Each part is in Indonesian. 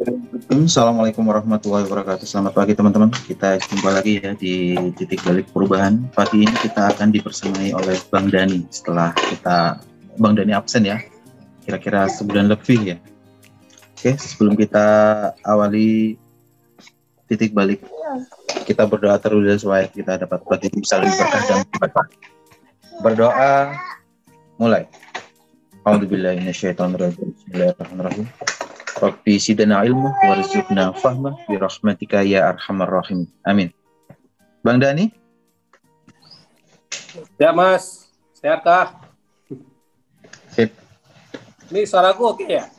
Assalamualaikum warahmatullahi wabarakatuh. Selamat pagi teman-teman. Kita jumpa lagi ya di titik balik perubahan. Pagi ini kita akan dipersemai oleh Bang Dani. Setelah Bang Dani absen ya, kira-kira sebulan lebih ya. Oke, sebelum kita awali titik balik, kita berdoa terlebih dahulu supaya kita dapat bagi bisa lebih berkah dan berkah. Berdoa mulai. A'udzubillahi minasyaitonirrajim. Bismillahirrahmanirrahim. Rabbi zidna ilmu warzuqna fahma birahmatika ya arhamar rahim. Amin. Bang Dani? Ya Mas, sehatkah? Sip. Ini suaraku oke ya?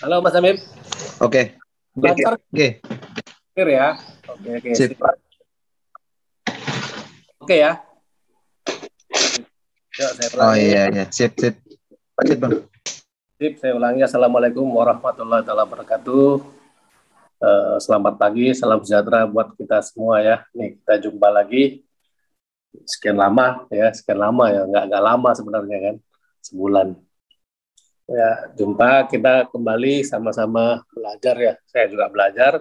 Halo Mas Amin. Oke. Lancar? Oke. Clear ya? Oke. Sip. Oke ya? Yuk, saya ulangi. Oh iya. Sip. Lanjut Bang. Sip, saya ulangi. Assalamualaikum warahmatullahi wabarakatuh. Selamat pagi, salam sejahtera buat kita semua ya. Nih kita jumpa lagi. Sekian lama ya, nggak lama sebenarnya kan, sebulan. Ya, jumpa kita kembali sama-sama belajar ya. Saya juga belajar,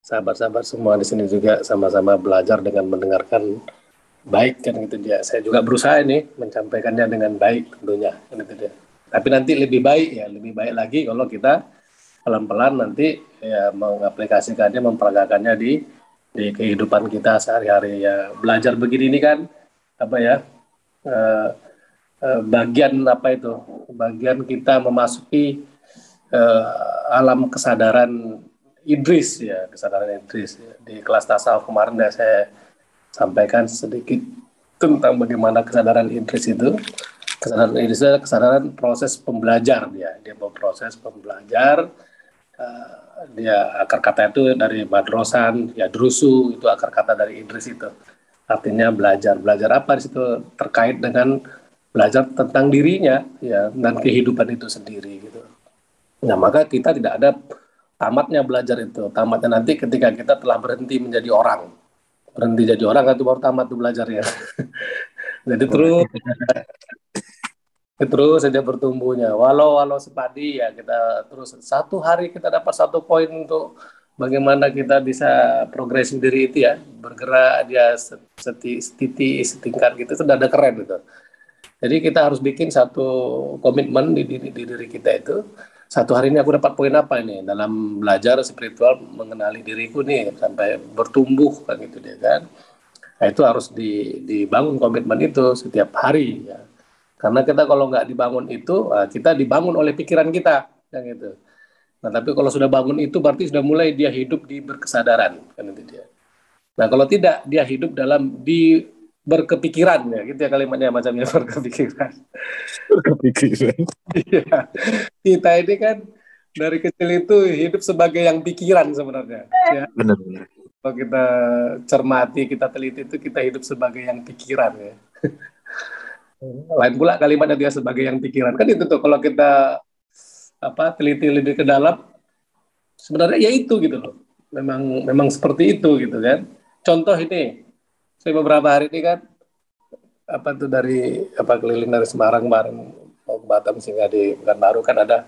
sahabat-sahabat semua di sini juga sama-sama belajar dengan mendengarkan baik kan gitu dia. Saya juga berusaha ini menyampaikannya dengan baik tentunya kan gitu dia. Tapi nanti lebih baik lagi kalau kita pelan-pelan nanti ya mengaplikasikannya, memperagakannya di kehidupan kita sehari-hari ya. Belajar begini ini kan apa ya? Bagian kita memasuki alam kesadaran Idris ya, Di kelas tasawuf kemarin saya sampaikan sedikit tentang bagaimana kesadaran Idris itu. Kesadaran Idris adalah kesadaran proses pembelajar dia berproses pembelajar. Dia akar kata itu dari Badrosan, ya drusu itu akar kata dari Idris itu. Artinya belajar apa di situ terkait dengan belajar tentang dirinya ya dan kehidupan itu sendiri gitu. Nah, maka kita tidak ada tamatnya belajar itu. Tamatnya nanti ketika kita telah berhenti menjadi orang. Berhenti jadi orang itu baru tamat tuh belajarnya. Jadi terus saja bertumbuhnya. Walau sepadi ya kita terus satu hari kita dapat 1 poin untuk bagaimana kita bisa progresi diri itu ya, bergerak dia setingkat gitu, itu udah ada keren gitu. Jadi kita harus bikin satu komitmen di diri kita itu. Satu hari ini aku dapat poin apa ini dalam belajar spiritual mengenali diriku nih sampai bertumbuh kan gitu dia kan. Nah, itu harus dibangun komitmen itu setiap hari ya. Karena kita kalau nggak dibangun itu, kita dibangun oleh pikiran kita, yang itu. Nah, tapi kalau sudah bangun itu berarti sudah mulai dia hidup di berkesadaran, kan itu dia. Nah, kalau tidak dia hidup dalam di berkepikiran ya, gitu ya kalimatnya macamnya berkepikiran. Iya. Kita ini kan dari kecil itu hidup sebagai yang pikiran sebenarnya. Ya. Benar. Kalau kita cermati, kita teliti itu kita hidup sebagai yang pikiran ya. Lain pula kalimatnya dia sebagai yang pikiran. Kan itu tuh kalau kita teliti lebih ke dalam sebenarnya ya itu gitu loh. Memang seperti itu gitu kan. Contoh ini, saya beberapa hari ini kan keliling dari Semarang kemarin mau ke Batam sehingga di Pekanbaru kan ada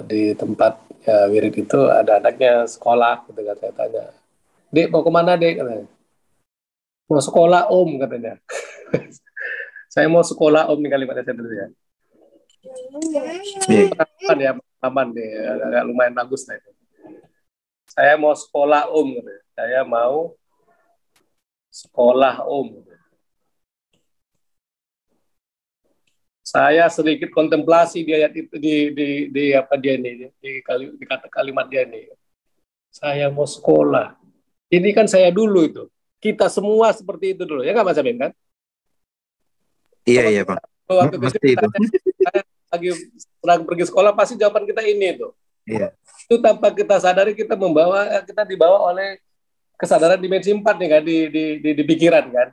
di tempat ya, wirid itu ada anaknya sekolah gitu kan. Saya tanya, "Dek mau kemana Dek?" katanya. "Mau sekolah Om," katanya. Saya mau sekolah Om nih kalimatnya saya dulu ya. Pengalaman deh, agak lumayan bagus lah itu. Saya mau sekolah Om, katanya. Saya mau sekolah Om. Saya sedikit kontemplasi di ayat itu di apa dia nih di kata kalimat dia nih. Saya mau sekolah. Ini kan saya dulu itu. Kita semua seperti itu dulu ya nggak Mas Amin kan? Iya Bang. Waktu Mesti itu. Saya lagi sedang pergi sekolah pasti jawaban kita ini itu. Iya. Itu tanpa kita sadari kita dibawa oleh kesadaran dimensi 4 nih kan di pikiran kan.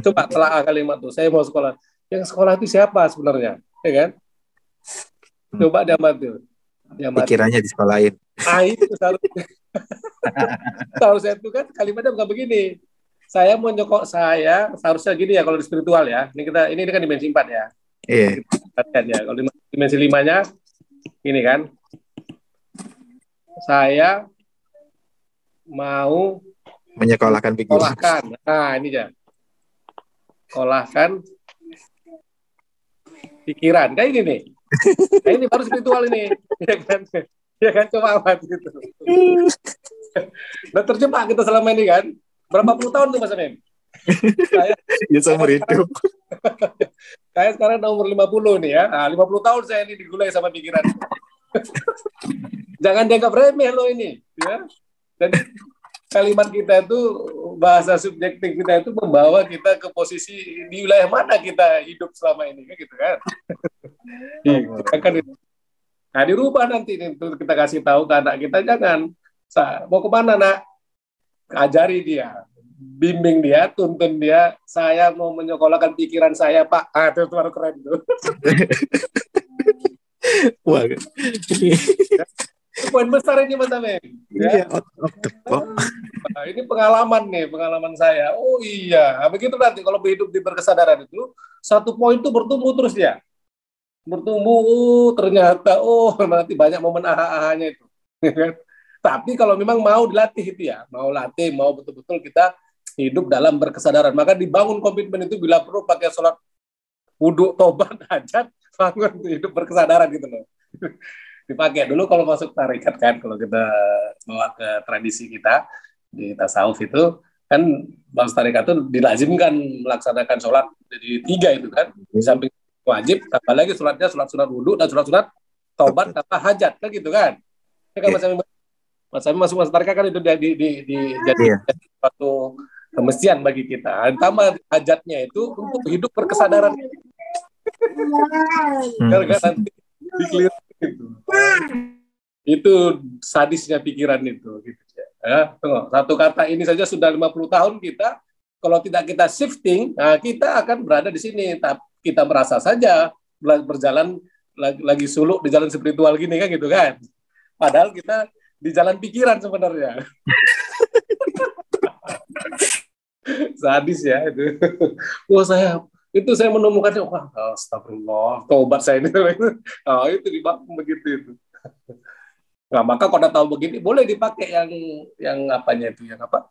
Coba telah kalimat tuh. Saya mau sekolah. Yang sekolah itu siapa sebenarnya? Ya kan? Coba diamati. Pikirannya di sekolahin. Itu seharusnya itu kan kalimatnya bukan begini. Saya mau nyokok seharusnya gini ya kalau di spiritual ya. Ini kan dimensi 4 ya. Iya. Ya. Kalau dimensi 5-nya Ini kan, saya mau Menyekolahkan pikiran. sekolahkan. Nah, ini ya. Sekolahkan pikiran. Kayak ini nih. Nah, ini baru spiritual ini. Ya kan? Ya kan, coba amat gitu. Udah terjebak kita selama ini kan. Berapa puluh tahun tuh Mas Amin? Ya seumur hidup. Saya sekarang udah umur 50 nih ya. Nah, 50 tahun saya ini digulai sama pikiran. Jangan dianggap remeh loh ini. Ya. Jadi kalimat kita itu, bahasa subjektif kita itu membawa kita ke posisi di wilayah mana kita hidup selama ini. Kan gitu kan. Nah, dirubah nanti nih, kita kasih tahu ke anak kita, jangan mau kemana nak, ajari dia, bimbing dia, tuntun dia, saya mau menyekolahkan pikiran saya Pak. Itu baru keren tuh. Wah, Itu poin besar ini Mas Amin. iya, out of the box. Nah, ini pengalaman saya. Oh iya, begitu nanti kalau hidup di berkesadaran itu, satu poin itu bertumbuh terus ya. Bertumbuh, ternyata nanti banyak momen aha-ahanya itu. Tapi kalau memang mau dilatih itu ya, mau betul-betul kita hidup dalam berkesadaran, maka dibangun komitmen itu, bila perlu pakai sholat wudhu, tobat, hajat, bangun hidup berkesadaran gitu loh. Dipakai dulu kalau masuk tarikat kan, kalau kita bawa ke tradisi kita di tasawuf itu kan, masuk tarikat itu dilazimkan melaksanakan sholat jadi 3 itu kan, di samping wajib, tambah lagi sholatnya sholat sunat wudhu dan sholat sunat taubat tambah hajat kan gitu kan. Ya kan Mas Amin masuk tarikat kan itu jadi suatu kemestian bagi kita. Tambah hajatnya itu untuk hidup berkesadaran. Gara-gara nanti dikeliru gitu. Itu sadisnya pikiran itu gitu ya. Tengok, satu kata ini saja sudah 50 tahun kita, kalau tidak kita shifting, nah kita akan berada di sini. Tapi kita merasa saja berjalan lagi suluk di jalan spiritual gini kan gitu kan. Padahal kita di jalan pikiran sebenarnya. Sadis ya itu. Saya menemukan, astagfirullah, taubat saya ini. Itu dibangun begitu itu. Nah, maka kalau tahu begini boleh dipakai yang apanya itu, yang apa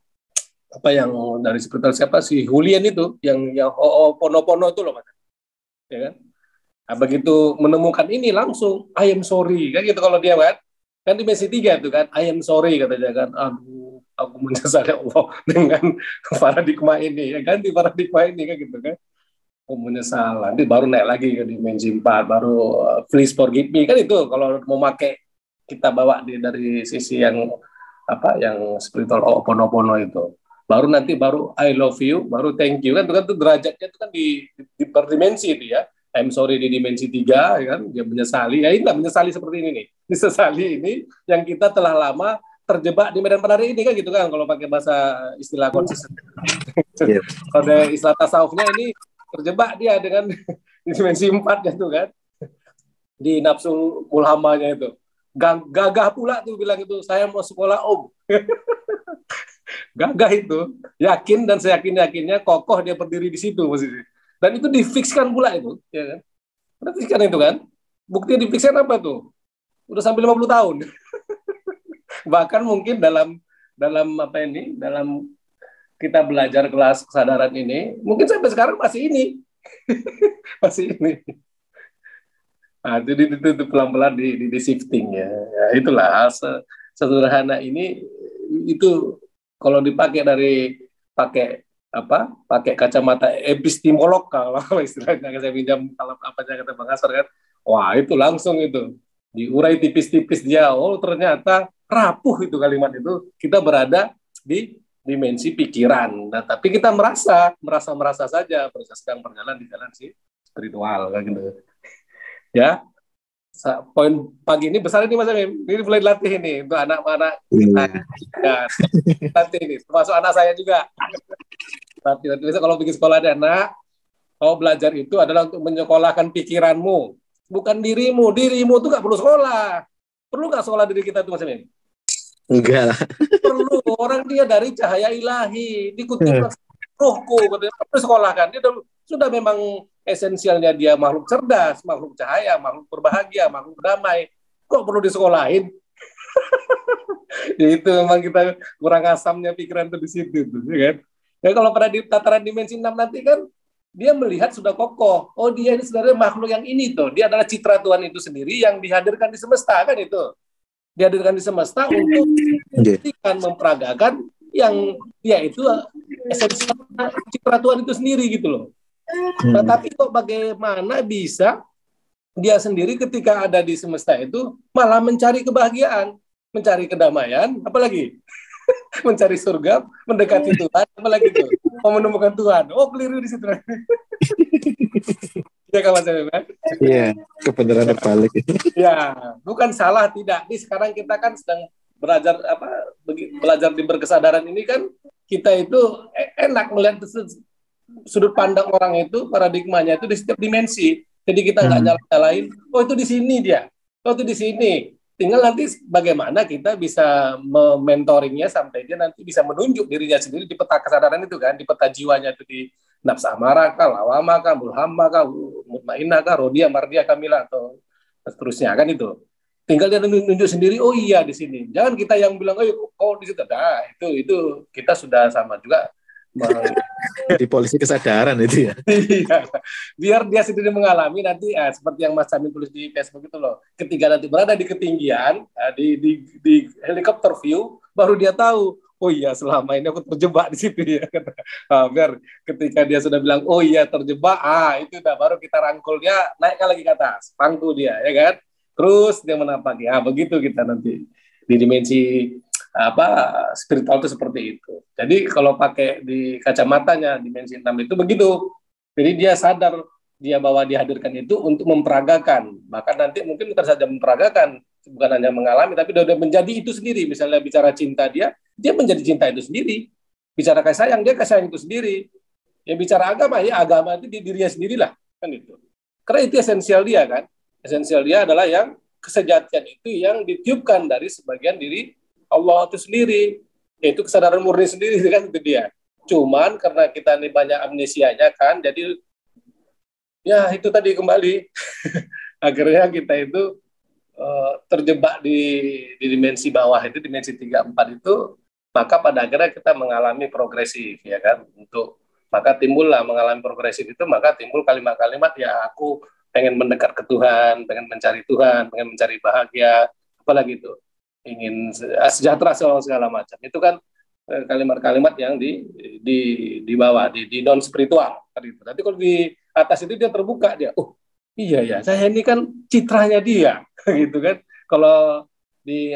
yang dari spiritual siapa si Julian itu, yang Ho'oponopono itu loh Mas. Ya kan? Nah, begitu menemukan ini langsung I am sorry kan gitu, kalau dia kan dimensi 3 itu kan, I am sorry katanya kan, aduh aku menyesal ya Allah dengan paradigma ini, ya ganti paradigma ini kan gitu kan, aku menyesal. Nanti baru naik lagi ke dimensi 4, baru please forgive me kan, itu kalau mau pakai kita bawa dari sisi yang spiritual Ho'oponopono itu. Baru nanti I love you, baru thank you kan, itu kan tuh derajatnya itu kan di per dimensi itu ya. I'm sorry di dimensi 3 ya kan, dia menyesali. Ya inilah menyesali seperti ini nih. Disesali ini yang kita telah lama terjebak di medan penari ini kan gitu kan, kalau pakai bahasa istilah konsisten. Yeah. Kalau dari istilah tasawufnya ini terjebak dia dengan dimensi 4 gitu kan. Di nafsu mulhamanya itu. Gagah pula tuh bilang itu, saya mau sekolah Om. Gagah itu, yakin dan seyakin-yakinnya kokoh dia berdiri di situ posisi. Dan itu difikskan pula itu, ya kan? Udah fikskan itu kan? Bukti difikskan apa tuh? Udah sampai 50 tahun. Bahkan mungkin dalam kita belajar kelas kesadaran ini, mungkin sampai sekarang masih ini. Masih ini. Nah, itu pelan-pelan di shifting ya. Itulah sederhana ini, itu kalau dipakai pakai kacamata epistemolog kalau istilahnya saya pinjam kalau kata Bang Asar kan, wah itu langsung itu diurai tipis-tipis dia, ternyata rapuh itu kalimat itu, kita berada di dimensi pikiran. Nah, tapi kita merasa saja sedang berjalan di jalan spiritual kan gitu. Ya. Poin pagi ini besar ini Mas Amin. Ini mulai dilatih ini untuk anak-anak kita. Ya, latih ini, termasuk anak saya juga. Tapi kalau pergi sekolah ada anak, belajar itu adalah untuk menyekolahkan pikiranmu, bukan dirimu. Dirimu tuh nggak perlu sekolah. Perlu nggak sekolah diri kita tuh Mas Amin? Enggak lah. Perlu. Orang dia dari cahaya ilahi, dikutip rohku, perlu sekolah kan. Dia sudah memang esensialnya dia makhluk cerdas, makhluk cahaya, makhluk berbahagia, makhluk damai. kok perlu disekolahin? Ya itu memang kita kurang asamnya pikiran tuh di situ tuh, ya kan? Ya kalau pada di tataran dimensi 6 nanti kan dia melihat sudah kokoh. Oh, dia ini sebenarnya makhluk yang ini tuh. Dia adalah citra Tuhan itu sendiri yang dihadirkan di semesta kan itu. Dihadirkan di semesta untuk memperagakan yang dia itu esensial citra Tuhan itu sendiri gitu loh. Nah, tapi kok bagaimana bisa dia sendiri ketika ada di semesta itu malah mencari kebahagiaan, mencari kedamaian, apalagi mencari surga, mendekati Tuhan, apalagi itu mau menemukan Tuhan. Oh, keliru di situ. Ya kalau saya bilang. Iya, kebenaran terbalik. Ya, bukan salah tidak. Ini sekarang kita kan sedang belajar di berkesadaran ini kan kita itu enak melihat sudut pandang orang itu, paradigmanya itu di setiap dimensi. Jadi kita nggak nyalain, oh itu di sini dia, oh itu di sini. Tinggal nanti bagaimana kita bisa mementoringnya sampai dia nanti bisa menunjuk dirinya sendiri di peta kesadaran itu kan, di peta jiwanya itu di nafs amarah kah, lawamah kah, mulhamah kah, mutmainah kah, rodiyah, mardiyah, kamilah atau seterusnya kan itu. Tinggal dia nunjuk sendiri, oh iya di sini. Jangan kita yang bilang, oh di situ. Nah, itu kita sudah sama juga. Di polisi kesadaran itu ya. Iya, biar dia sendiri mengalami nanti seperti yang Mas Samin tulis di Facebook itu loh. Ketika nanti berada di ketinggian, di helikopter view, baru dia tahu. Oh iya, selama ini aku terjebak di situ ya. Biar ketika dia sudah bilang, oh iya terjebak, itu udah baru kita rangkulnya, naikkan lagi ke atas, pangku dia, ya kan? Terus dia menapaki. Begitu kita nanti di dimensi spiritual itu seperti itu. Jadi kalau pakai di kacamatanya dimensi 6 itu begitu. Jadi dia sadar dia bahwa dihadirkan itu untuk memperagakan. Bahkan nanti mungkin bukan saja memperagakan, bukan hanya mengalami, tapi sudah menjadi itu sendiri. Misalnya bicara cinta dia menjadi cinta itu sendiri. Bicara kasih sayang, dia kasih sayang itu sendiri. Ya bicara agama, ya agama itu di dirinya sendirilah. Kan itu. Karena itu esensial dia kan. Esensial dia adalah yang kesejatian itu yang ditiupkan dari sebagian diri Allah itu sendiri, yaitu kesadaran murni sendiri kan itu dia. Cuman karena kita ini banyak amnesianya kan, jadi ya itu tadi kembali akhirnya kita itu terjebak di dimensi bawah itu, dimensi 3, 4 itu, maka pada akhirnya kita mengalami progresif ya kan. Maka timbullah mengalami progresif itu, maka timbul kalimat-kalimat ya aku pengen mendekat ke Tuhan, pengen mencari Tuhan, pengen mencari bahagia, apalagi itu ingin sejahtera segala macam. Itu kan kalimat-kalimat yang di bawah, di non spiritual. Nanti kalau di atas itu dia terbuka dia. Oh iya ya, saya ini kan citranya dia, gitu kan. Kalau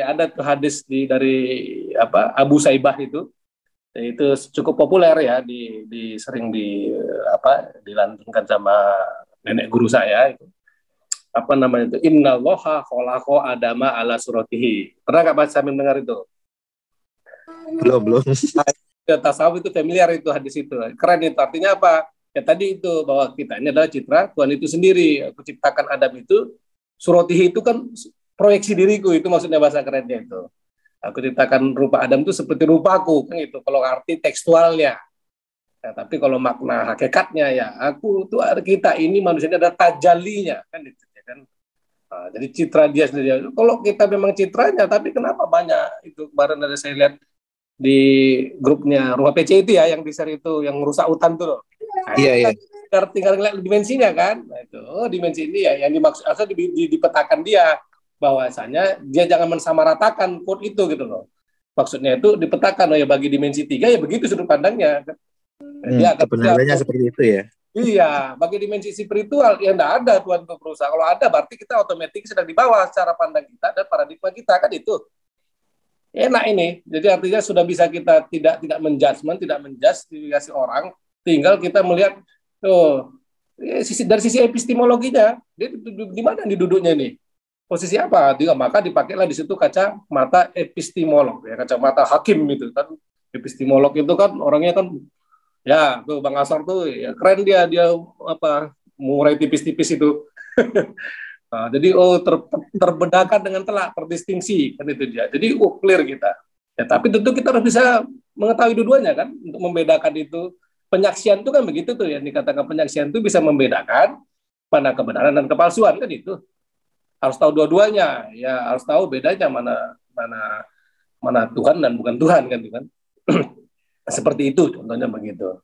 ada tuh hadis dari Abu Saibah itu cukup populer ya, sering dilantunkan sama nenek guru saya itu. Innallaha khalaqa Adama ala suratihi. Pernah nggak Mas Samin dengar itu? Belum. Tasawuf itu familiar itu hadis itu. Keren itu. Artinya apa? Ya tadi itu bahwa kita ini adalah citra Tuhan itu sendiri. Aku ciptakan Adam itu, suratihi itu kan proyeksi diriku, itu maksudnya bahasa kerennya itu. Aku ciptakan rupa Adam itu seperti rupaku kan itu. Kalau arti tekstualnya. Nah, tapi kalau makna hakikatnya ya kita ini manusia ini ada tajallinya kan itu. Nah, jadi citra dia sendiri. Kalau kita memang citranya, tapi kenapa banyak itu kemarin ada saya lihat di grupnya Rumah PC itu ya, yang di share itu yang merusak hutan tuh loh. Nah, iya. Tinggal lihat dimensinya kan. Nah, itu dimensi ini ya yang dimaksud asal dipetakan dia bahwasanya dia jangan mensamaratakan code itu gitu loh. Maksudnya itu dipetakan bagi dimensi 3 ya begitu sudut pandangnya. Kebenarannya seperti itu ya. Iya, bagi dimensi spiritual yang tidak ada Tuhan untuk berusaha. Kalau ada berarti kita otomatis sedang di bawah cara pandang kita dan paradigma kita kan itu. Enak ini. Jadi artinya sudah bisa kita tidak menjudgment, tidak menjustifikasi orang, tinggal kita melihat dari sisi epistemologinya, dia di mana duduknya ini? Posisi apa? Maka dipakailah di situ kacamata epistemolog, ya kacamata hakim itu kan. Epistemolog itu kan orangnya kan ya, tuh Bang Asar tuh ya keren dia murai tipis-tipis itu. Nah, jadi terbedakan dengan telak, terdistingsi kan itu dia. Jadi clear kita. Ya, tapi tentu kita harus bisa mengetahui dua-duanya kan untuk membedakan itu. Penyaksian itu kan begitu tuh ya, dikatakan penyaksian itu bisa membedakan mana kebenaran dan kepalsuan kan itu. harus tahu dua-duanya, ya harus tahu bedanya mana mana mana Tuhan dan bukan Tuhan kan, kan? Seperti itu contohnya begitu.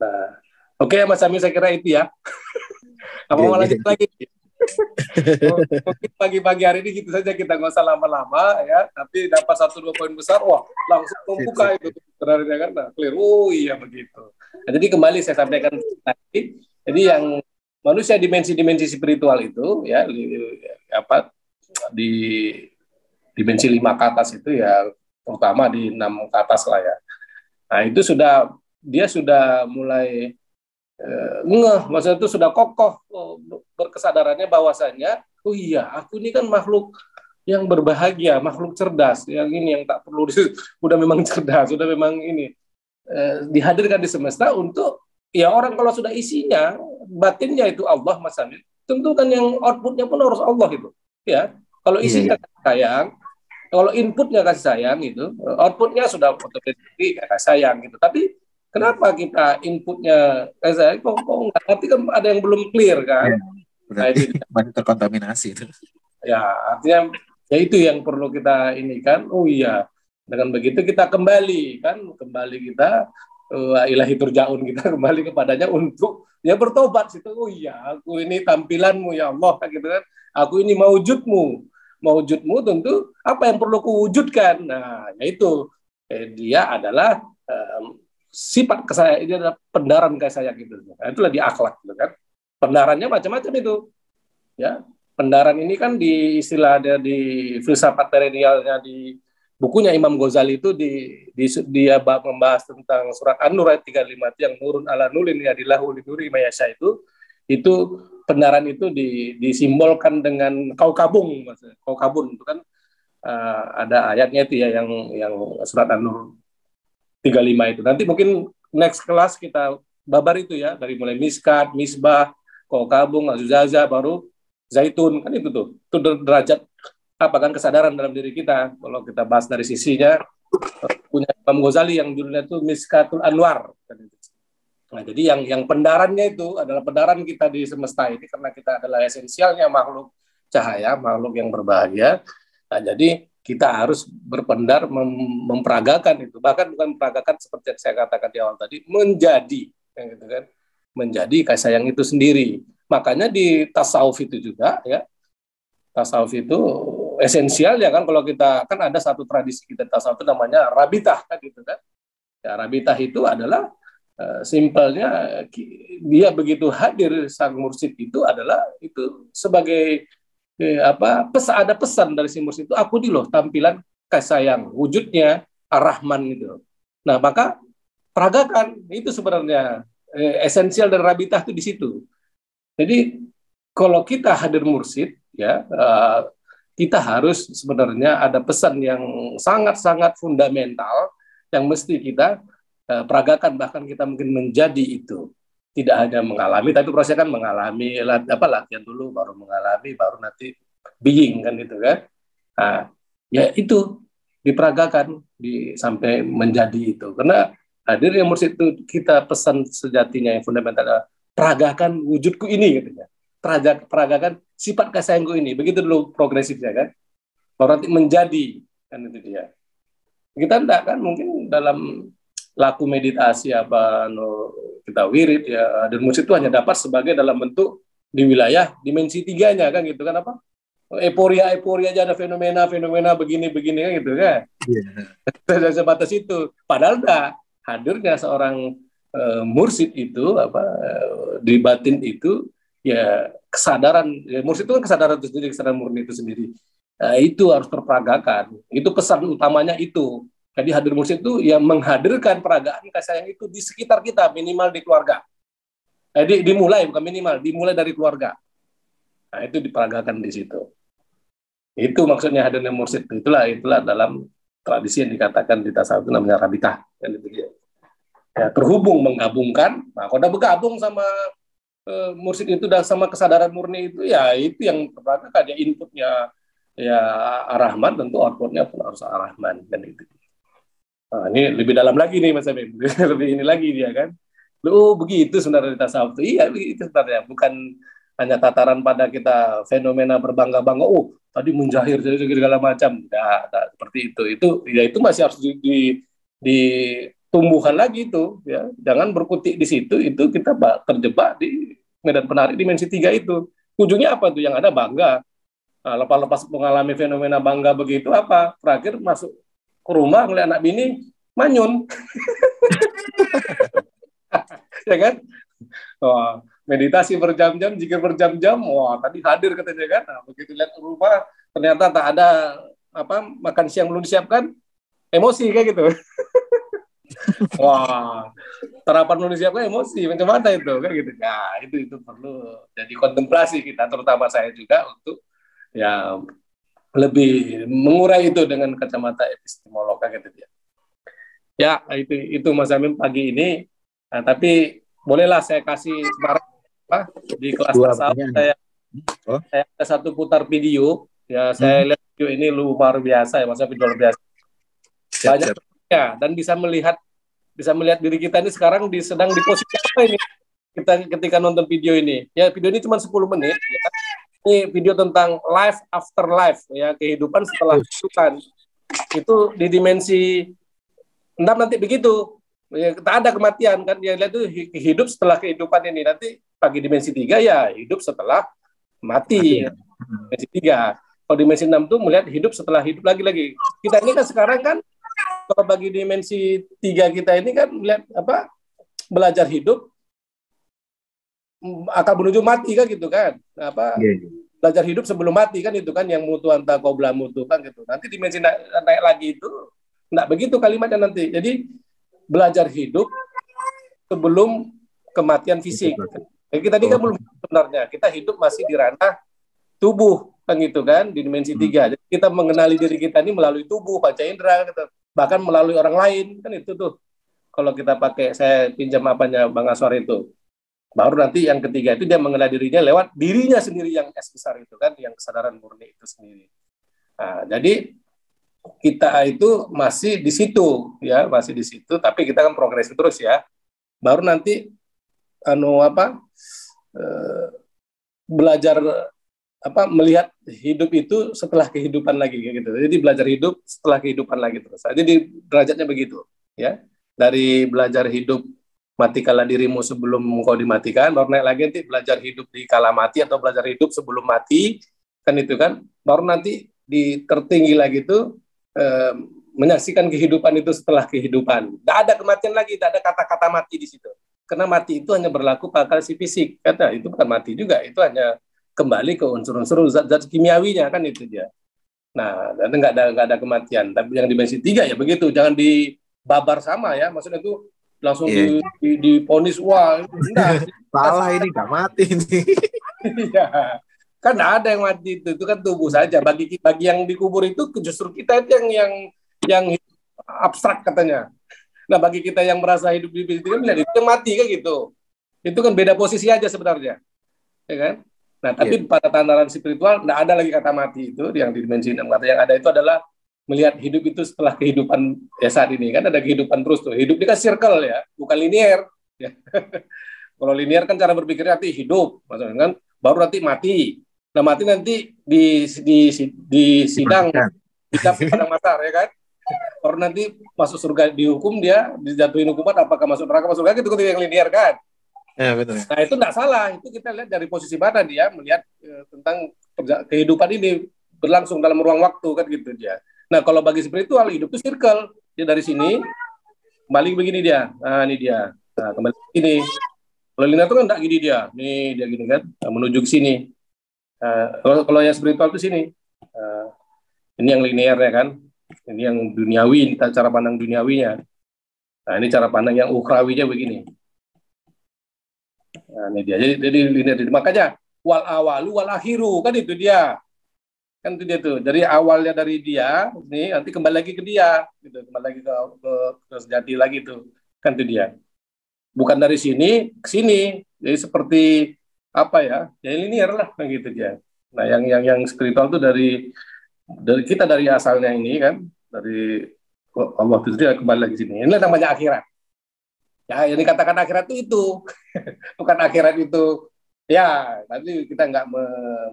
Nah, oke Mas Ami, saya kira itu ya. Apa mau lanjut lagi? Mungkin pagi-pagi hari ini gitu saja, kita nggak usah lama-lama ya, tapi dapat 1-2 poin besar, wah langsung membuka itu sebenarnya kan, nah, clear. Oh iya begitu. Nah, jadi kembali saya sampaikan tadi, jadi yang manusia dimensi-dimensi spiritual itu ya apa di dimensi 5 ke atas itu ya, terutama di 6 ke atas lah ya. Nah itu dia sudah mulai maksudnya itu sudah kokoh berkesadarannya bahwasannya, oh iya, aku ini kan makhluk yang berbahagia, makhluk cerdas, yang ini yang tak perlu udah memang cerdas, sudah memang ini dihadirkan di semesta untuk ya orang kalau sudah isinya batinnya itu Allah, Mas Amin, tentu kan yang outputnya pun harus Allah itu, ya. Kalau isinya sayang, kalau inputnya kasih sayang itu, outputnya sudah otomatis kasih sayang gitu. Tapi kenapa kita inputnya kayak kok nggak ngerti, kan ada yang belum clear kan? Berarti banyak terkontaminasi itu. Ya, artinya ya itu yang perlu kita ini kan. Oh iya, dengan begitu kita kembali kita ilahi turjaun, kita kembali kepadanya untuk ya bertobat situ. Oh iya, aku ini tampilanmu ya Allah gitu kan. Aku ini maujudmu tentu apa yang perlu kuwujudkan. Nah, yaitu dia adalah sifat kesayang, ini adalah pendaran kasih sayang gitu. Nah, itulah di akhlak gitu kan. Pendarannya macam-macam itu. Ya, pendaran ini kan di istilah ada di filsafat perennialnya di bukunya Imam Ghazali itu dia membahas tentang surat An-Nur ayat 35 yang nurun ala nulin ya dilahu linuri mayasya itu pendaran itu disimbolkan dengan kaukabung, kaukabun itu kan ada ayatnya itu ya yang surat An-Nur 35 itu. Nanti mungkin next kelas kita babar itu ya, dari mulai miskat, misbah, kaukabung, azuzaza, baru zaitun, kan itu tuh. Itu derajat apa kan kesadaran dalam diri kita. Kalau kita bahas dari sisinya punya Imam Ghazali yang judulnya itu Miskatul Anwar. Nah, jadi yang pendarannya itu adalah pendaran kita di semesta ini, karena kita adalah esensialnya makhluk cahaya, makhluk yang berbahagia. Nah, jadi kita harus berpendar memperagakan itu, bahkan bukan memperagakan seperti yang saya katakan di awal tadi, menjadi gitu kan, menjadi kasih sayang itu sendiri. Makanya di tasawuf itu juga ya, tasawuf itu esensial ya kan, kalau kita kan ada satu tradisi kita tasawuf itu namanya rabitah kan gitu kan. Ya, rabitah itu adalah simpelnya dia begitu hadir sang mursyid itu adalah itu sebagai ada pesan dari si mursyid itu, aku nih loh tampilan kasih sayang, wujudnya Ar-Rahman gitu. Nah, maka peragakan itu sebenarnya esensial dari rabitah itu di situ. Jadi kalau kita hadir mursyid ya, kita harus sebenarnya ada pesan yang sangat-sangat fundamental yang mesti kita peragakan, bahkan kita mungkin menjadi itu. Tidak hanya mengalami, tapi prosesnya kan mengalami, latihan dulu, baru mengalami, baru nanti being kan gitu kan. Nah, ya itu diperagakan sampai menjadi itu. Karena hadirnya mursyid itu kita pesan sejatinya yang fundamental, peragakan wujudku ini gitu ya. Peragakan sifat kasih sayangku ini. Begitu dulu progresifnya kan. Baru nanti menjadi kan, itu dia. Kita enggak kan mungkin dalam laku meditasi kita wirid ya, dan musik itu hanya dapat sebagai dalam bentuk di wilayah dimensi 3-nya kan gitu kan, apa euforia aja ada fenomena begini kan gitu kan. Yeah. Sebatas itu, padahal hadirnya seorang mursyid itu di batin itu ya kesadaran ya, mursyid itu kan kesadaran itu sendiri, kesadaran murni itu sendiri. Itu harus terperagakan. Itu pesan utamanya itu. Jadi hadir mursyid itu yang menghadirkan peragaan kasih sayang itu di sekitar kita, minimal di keluarga. Dimulai dari keluarga. Nah, itu diperagakan di situ. Itu maksudnya hadirnya mursyid. Itulah dalam tradisi yang dikatakan di tasawuf itu namanya rabitah. Ya, terhubung, menggabungkan. Nah, kalau udah bergabung sama mursyid itu dan sama kesadaran murni itu, ya itu yang terperagakan. Ya inputnya ya Ar-Rahman, tentu outputnya pun harus Ar-Rahman dan itu. Nah, ini lebih dalam lagi nih Mas Amin, lebih ini lagi dia kan. Begitu sebenarnya tasawuf itu. Iya, itu sebenarnya bukan hanya tataran pada kita fenomena berbangga-bangga, oh tadi munjahir segala macam, tidak seperti itu. Itu masih harus ditumbuhkan lagi itu, ya. Jangan berkutik di situ, itu kita terjebak di medan penarik dimensi 3 itu. Ujungnya apa tuh? Yang ada bangga. Nah, lepas-lepas mengalami fenomena bangga begitu, apa? Terakhir masuk ke rumah ngeliat anak bini manyun. Ya kan? Wah, meditasi berjam-jam, zikir berjam-jam, wah tadi hadir katanya kan. Nah, begitu lihat rumah ternyata tak ada makan siang belum disiapkan, emosi kayak gitu. Wah, sarapan belum disiapkan emosi, macam mana itu kan gitu. Nah, itu perlu jadi kontemplasi kita, terutama saya juga untuk ya lebih mengurai itu dengan kacamata epistemolog gitu ya. Ya, itu Mas Amin pagi ini. Nah, tapi bolehlah saya kasih kemarin di kelas tasawuf saya ada satu putar video ya, saya lihat video ini luar biasa ya, maksudnya video luar biasa banyak ya, dan bisa melihat diri kita ini sekarang sedang di posisi apa ini kita ketika nonton video ini ya. Video ini cuma 10 menit ya. Ini video tentang life after life ya, kehidupan setelah kehidupan. Itu di dimensi 6 nanti begitu ya, tak ada kematian kan ya, lihat tuh hidup setelah kehidupan ini. Nanti bagi dimensi 3 ya hidup setelah mati ya. Dimensi 3. Kalau dimensi 6 tuh melihat hidup setelah hidup lagi. Kita ini kan sekarang kan kalau bagi dimensi 3 kita ini kan melihat belajar hidup akan menuju mati kan gitu kan. Belajar hidup sebelum mati kan, itu kan yang mutu anta qobla mutu kan gitu. Nanti dimensi naik lagi itu enggak begitu kalimatnya nanti. Jadi belajar hidup sebelum kematian fisik. Jadi kita ini kan belum sebenarnya, kita hidup masih di ranah tubuh kan gitu kan, di dimensi 3. Jadi kita mengenali diri kita ini melalui tubuh, panca indera gitu. Bahkan melalui orang lain kan itu tuh. Kalau kita pakai, saya pinjam apanya Bang Aswar itu. Baru nanti yang ketiga itu dia mengenal dirinya lewat dirinya sendiri yang es besar itu kan, yang kesadaran murni itu sendiri. Nah, jadi kita itu masih di situ ya, masih di situ, tapi kita kan progres terus ya. Baru nanti belajar melihat hidup itu setelah kehidupan lagi gitu. Jadi belajar hidup setelah kehidupan lagi terus. Jadi derajatnya begitu ya. Dari belajar hidup matikanlah dirimu sebelum engkau dimatikan, baru naik lagi nanti belajar hidup di kala mati atau belajar hidup sebelum mati, kan itu kan. Baru nanti di tertinggi lagi itu menyaksikan kehidupan itu setelah kehidupan. Tidak ada kematian lagi, tidak ada kata-kata mati di situ. Karena mati itu hanya berlaku pada si fisik. Karena itu bukan mati juga, itu hanya kembali ke unsur-unsur zat-zat kimiawinya kan itu dia. Nah, dan nggak ada kematian. Tapi yang dimensi 3 ya begitu, jangan dibabar sama ya. Maksudnya itu langsung diponis, wah enggak. Salah ini, nggak mati ini. Iya. Kan ada yang mati itu kan tubuh saja. Bagi yang dikubur itu justru kita itu yang abstrak katanya. Nah, bagi kita yang merasa hidup di situ kan itu yang mati kan gitu. Itu kan beda posisi aja sebenarnya. Ya kan? Nah, tapi pada tataran spiritual enggak ada lagi kata mati itu yang di dimensi 6. Kata yang ada itu adalah melihat hidup itu setelah kehidupan ya saat ini kan ada kehidupan terus tuh. Hidup ini kan circle ya, bukan linear. Ya. Kalau linear kan cara berpikirnya nanti hidup, maksudnya kan baru nanti mati. Nah mati nanti di sidang padang mahsyar ya kan. Baru nanti masuk surga dihukum dia, dijatuhin hukuman apakah masuk neraka masuk surga gitu yang linear kan. Ya, betul. Nah itu enggak salah, itu kita lihat dari posisi mana dia melihat tentang kehidupan ini berlangsung dalam ruang waktu kan gitu dia. Nah, kalau bagi spiritual, hidup itu circle. Dia dari sini, kembali begini dia. Nah, ini dia. Nah, kembali begini. Kalau linear itu kan enggak gini dia. Nih, dia gini kan. Nah, menuju ke sini. Kalau yang spiritual itu sini. Ini yang linear ya kan. Ini yang duniawi, cara pandang duniawinya. Nah, ini cara pandang yang ukhrawinya begini. Nah, ini dia. Jadi linear. Makanya, wal awalu wal akhiru. Kan itu dia. Kan itu dia tuh, dari awalnya dari dia nih nanti kembali lagi ke dia gitu, kembali lagi ke sejati lagi tuh, kan itu dia, bukan dari sini ke sini. Jadi seperti apa ya linear lah kan gitu dia. Nah yang spiritual tuh dari kita dari asalnya ini kan, dari Allah itu dia kembali lagi sini. Ini namanya akhirat ya, yang dikatakan akhirat itu bukan akhirat itu Ya, nanti kita nggak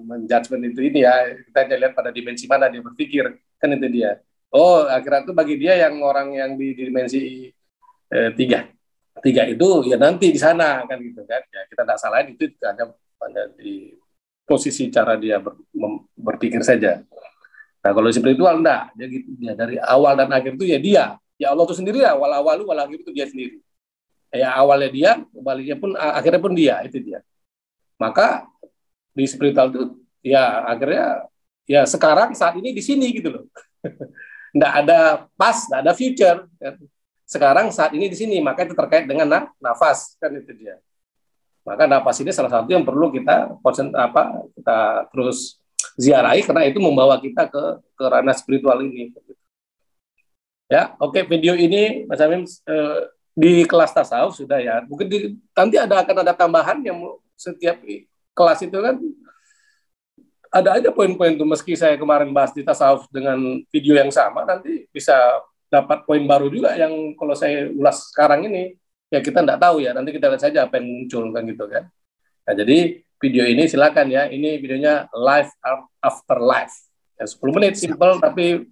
menjudgment itu ini ya. Kita hanya lihat pada dimensi mana dia berpikir, kan itu dia. Oh, akhirat itu bagi dia yang orang yang di dimensi tiga. Tiga itu ya nanti di sana kan gitu kan. Ya kita tidak salahin itu hanya di posisi cara dia berpikir saja. Nah, kalau spiritual enggak, dia gitu dia dari awal dan akhir itu ya dia. Ya Allah itu sendiri awal akhir itu dia sendiri. Ya awalnya dia, baliknya pun akhirnya pun dia, itu dia. Maka di spiritual itu ya akhirnya ya sekarang saat ini di sini gitu loh. Nggak ada past, nggak ada future. Sekarang saat ini di sini, maka itu terkait dengan nafas kan itu dia. Maka nafas ini salah satu yang perlu kita kita terus ziarahi karena itu membawa kita ke ranah spiritual ini. Ya, oke, video ini Mas Amim di kelas tasawuf sudah ya. Mungkin nanti akan ada tambahan yang setiap kelas itu kan ada aja poin-poin itu. Meski saya kemarin bahas di tasawuf dengan video yang sama, nanti bisa dapat poin baru juga yang kalau saya ulas sekarang ini ya kita tidak tahu ya. Nanti kita lihat saja apa yang muncul kan gitu kan. Nah, jadi video ini silakan ya. Ini videonya life after life. Ya, 10 menit simple tapi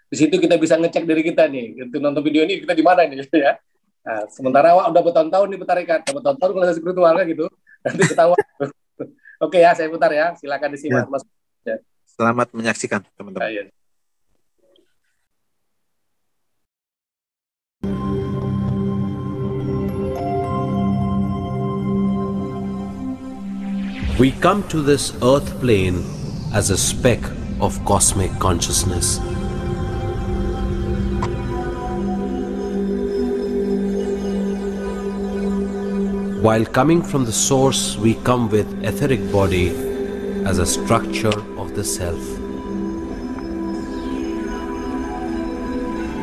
di situ kita bisa ngecek diri kita nih. Gitu, nonton video ini kita di mana nih gitu ya. Nah, sementara udah bertahun-tahun nih bertarikat, bertahun-tahun kalau spiritual gitu. Nanti ketahuan. Oke ya, saya putar ya. Silakan disimak, Mas. Ya. Selamat menyaksikan, teman-teman. Ya. We come to this earth plane as a speck of cosmic consciousness. While coming from the source, we come with etheric body as a structure of the self.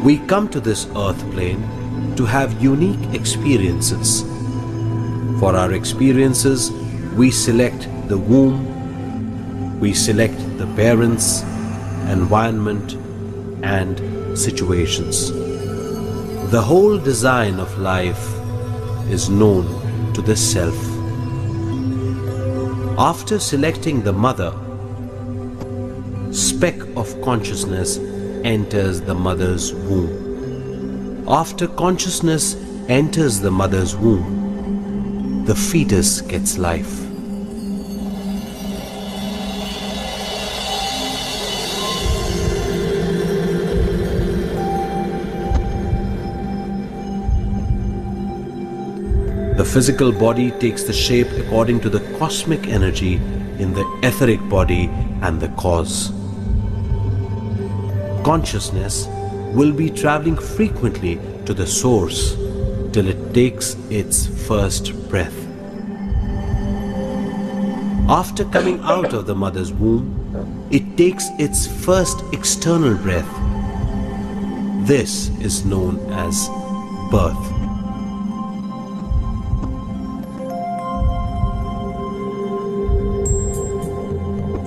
We come to this earth plane to have unique experiences. For our experiences, we select the womb, we select the parents, environment, and situations. The whole design of life is known to the self. After selecting the mother, speck of consciousness enters the mother's womb. After consciousness enters the mother's womb, the fetus gets life. The physical body takes the shape according to the cosmic energy in the etheric body and the cause. Consciousness will be traveling frequently to the source till it takes its first breath. After coming out of the mother's womb, it takes its first external breath. This is known as birth.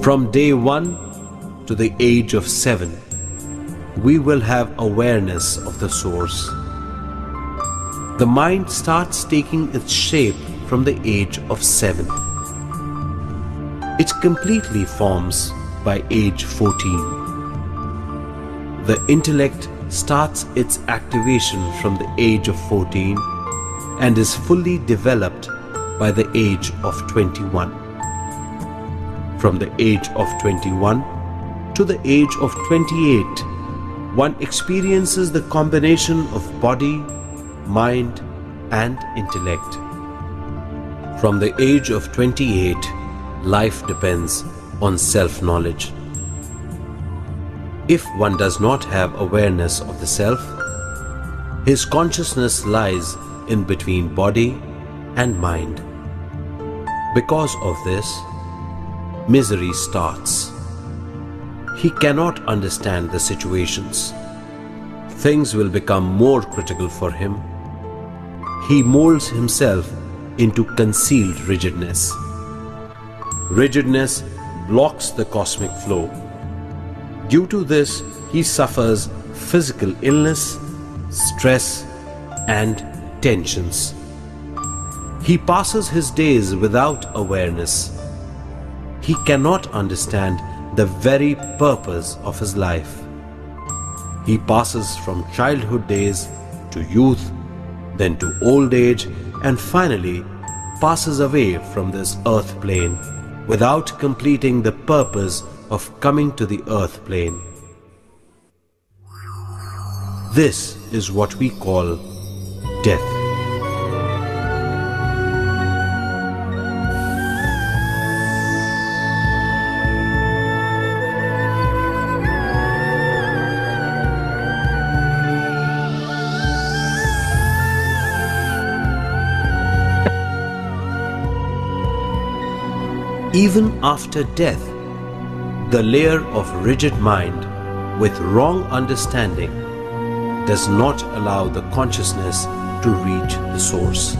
From day 1 to the age of 7, we will have awareness of the source. The mind starts taking its shape from the age of 7. It completely forms by age 14. The intellect starts its activation from the age of 14 and is fully developed by the age of 21. From the age of 21 to the age of 28, one experiences the combination of body, mind, and intellect. From the age of 28, life depends on self-knowledge. If one does not have awareness of the self, his consciousness lies in between body and mind. Because of this, misery starts. He cannot understand the situations. Things will become more critical for him. He molds himself into concealed rigidness. Rigidness blocks the cosmic flow. Due to this, he suffers physical illness, stress, and tensions. He passes his days without awareness. He cannot understand the very purpose of his life. He passes from childhood days to youth, then to old age, and finally passes away from this earth plane without completing the purpose of coming to the earth plane. This is what we call death. Even after death, the layer of rigid mind with wrong understanding does not allow the consciousness to reach the source.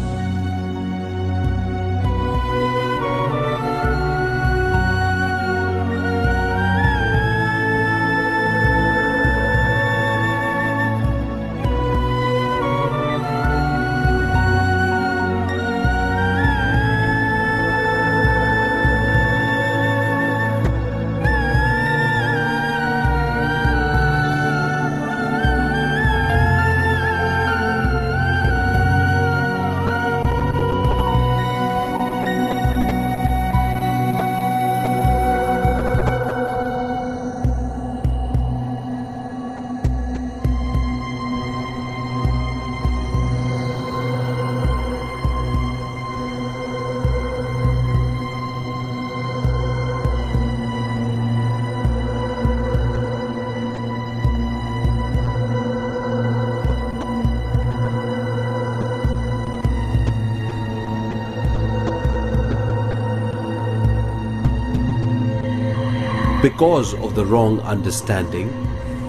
Because of the wrong understanding,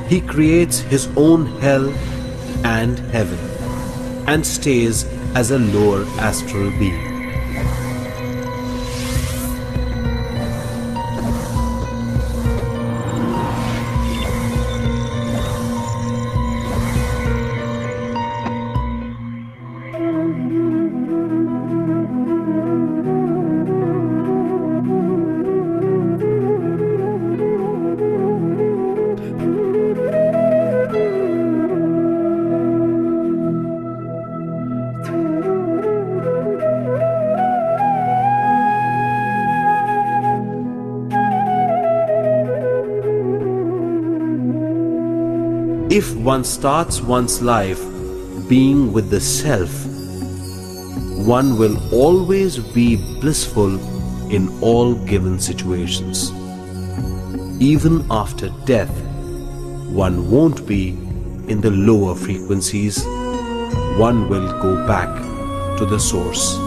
he creates his own hell and heaven and stays as a lower astral being. If one starts one's life being with the self, one will always be blissful in all given situations. Even after death, one won't be in the lower frequencies. One will go back to the source.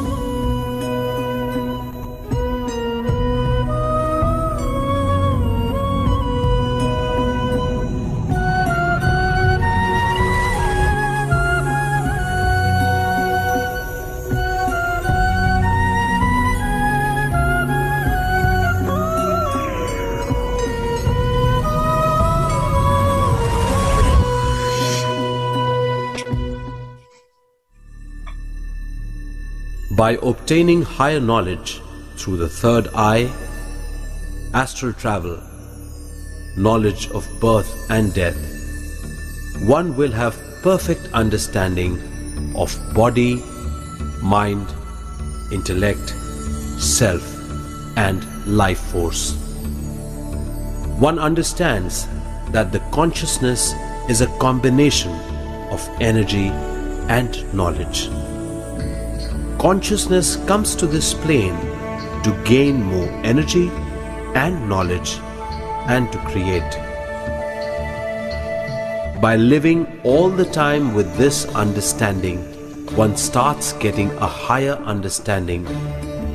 By obtaining higher knowledge through the third eye, astral travel, knowledge of birth and death, one will have perfect understanding of body, mind, intellect, self, and life force. One understands that the consciousness is a combination of energy and knowledge. Consciousness comes to this plane to gain more energy and knowledge and to create. By living all the time with this understanding, one starts getting a higher understanding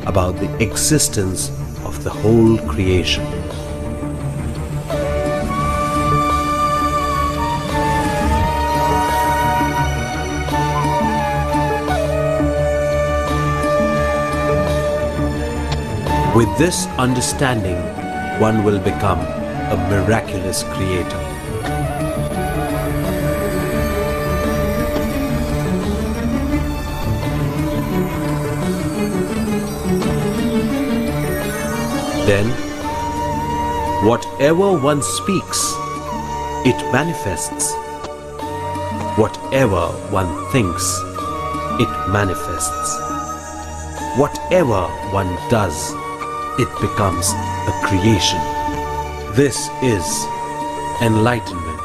about the existence of the whole creation. With this understanding, one will become a miraculous creator. Then, whatever one speaks, it manifests. Whatever one thinks, it manifests. Whatever one does, it becomes a creation. This is enlightenment.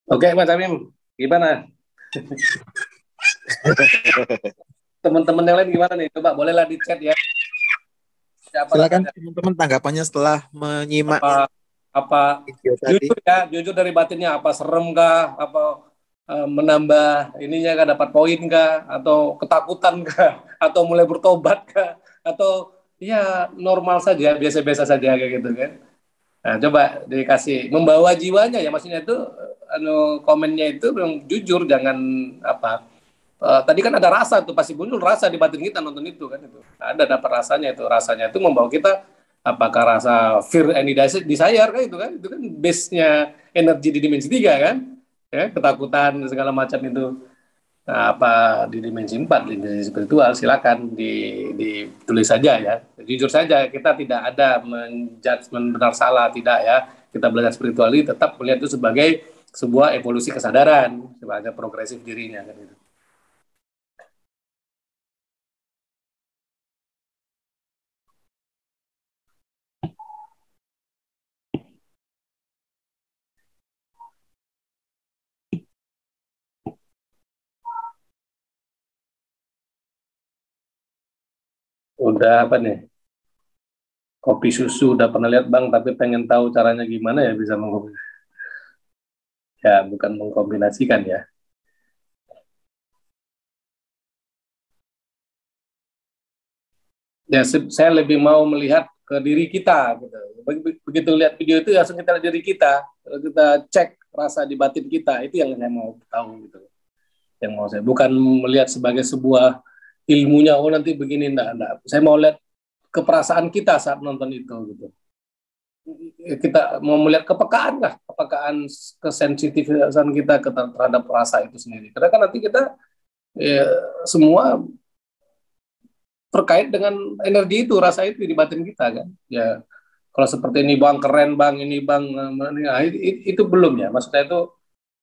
Oke, Mas Amim, gimana? Teman-teman yang lain gimana nih? Coba bolehlah di chat ya. Siapa Silakan rasanya? teman-teman tanggapannya setelah menyimak Apa video tadi. jujur ya, jujur dari batinnya, apa serem kah, apa menambah ininya kah, dapat poin kah, atau ketakutan kah, atau mulai bertobat kah, atau ya normal saja, biasa-biasa saja kayak gitu kan. Nah, coba dikasih membawa jiwanya ya, maksudnya itu komennya itu yang jujur, jangan apa. Tadi kan ada rasa tuh, pasti muncul rasa di batin kita nonton itu kan, itu ada dapat rasanya itu membawa kita, apakah rasa fear and desire kan, itu kan base-nya energi di dimensi 3 kan ya, ketakutan segala macam itu. Nah, apa di dimensi 4, di dimensi spiritual, silakan ditulis saja ya. Jujur saja, kita tidak ada menjudgment benar salah, tidak ya. Kita belajar spiritual ini tetap melihat itu sebagai sebuah evolusi kesadaran, sebagai progresif dirinya kan gitu. Udah apa nih? Kopi susu udah pernah lihat Bang, tapi pengen tahu caranya gimana ya bisa mengkombinasikan. Ya, bukan mengkombinasikan ya. Ya, saya lebih mau melihat ke diri kita gitu. Begitu lihat video itu langsung kita lihat diri kita. Kalau kita cek rasa di batin kita, itu yang saya mau tahu gitu. Yang mau saya bukan melihat sebagai sebuah ilmunya, oh nanti begini, enggak. Saya mau lihat keperasaan kita saat nonton itu gitu. Kita mau melihat kepekaan lah, kepekaan, kesensitifan kita terhadap rasa itu sendiri. Karena kan nanti kita ya, semua terkait dengan energi itu, rasa itu di batin kita kan. Ya, kalau seperti ini Bang, keren Bang, ini Bang, nah, itu belum ya. Maksudnya itu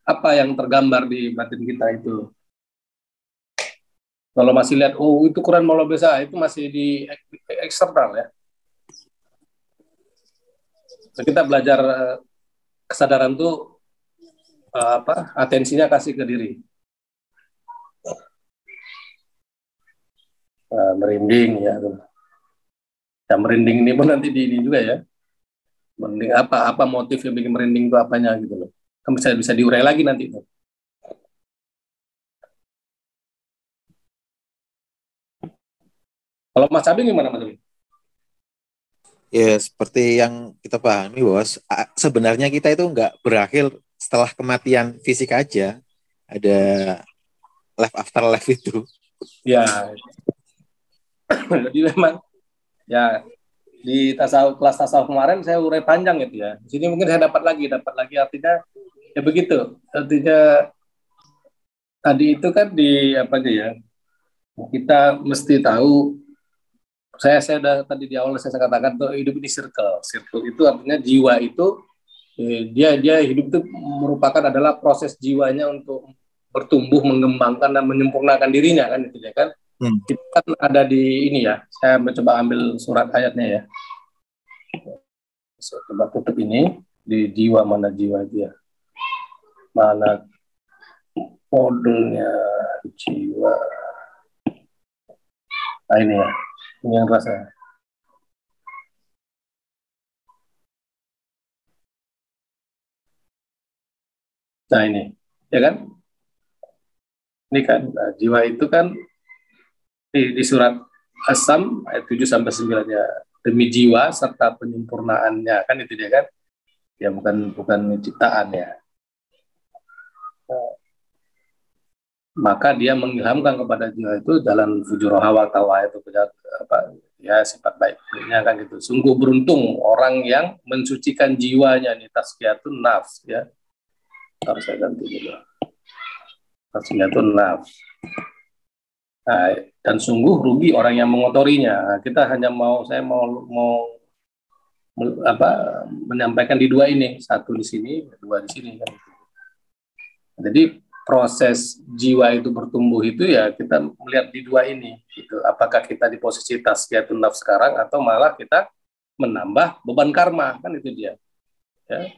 apa yang tergambar di batin kita itu. Kalau masih lihat, oh itu keren malah biasa, itu masih di eksternal ya. So, kita belajar kesadaran tuh atensinya kasih ke diri. Merinding ya. Ya merinding ini pun nanti di ini juga ya. Merinding apa motif yang bikin merinding itu apanya gitu loh. Kan bisa diurai lagi nanti itu. Kalau Mas Abi gimana Mas Abi? Ya, seperti yang kita pahami bahwa sebenarnya kita itu nggak berakhir setelah kematian fisik aja. Ada life after life itu. Ya, jadi memang ya di kelas tasawuf kemarin saya urai panjang gitu ya. Di sini mungkin saya dapat lagi artinya ya begitu. Artinya tadi itu kan di apa aja ya? Kita mesti tahu, saya udah tadi di awal saya katakan tuh hidup di circle. Circle itu artinya jiwa itu dia hidup itu adalah proses jiwanya untuk bertumbuh, mengembangkan dan menyempurnakan dirinya kan itu ya kan. Itu kan ada di ini ya. Saya mencoba ambil surat ayatnya ya. Saya coba tutup ini di jiwa, mana jiwa dia. Mana modelnya jiwa. Nah ini ya. Ini yang rasa. Nah ini, ya kan? Ini kan jiwa itu kan di surat As-Sam ayat 7 sampai 9 ya, demi jiwa serta penyempurnaannya, kan itu dia kan? Ya bukan ciptaan ya. Maka dia mengilhamkan kepada jiwa itu jalan fujuroha wa taqwa, itu apa ya, sifat baiknya kan gitu. Sungguh beruntung orang yang mensucikan jiwanya, nih tazkiyatun nafs ya. Harus saya ganti dulu. Tazkiyatun nafs. Nah, dan sungguh rugi orang yang mengotorinya. Kita hanya saya mau menyampaikan di dua ini, satu di sini, dua di sini kan. Jadi proses jiwa itu bertumbuh itu ya kita melihat di dua ini gitu. Apakah kita di posisi tazkiyatun nafs sekarang atau malah kita menambah beban karma, kan itu dia ya.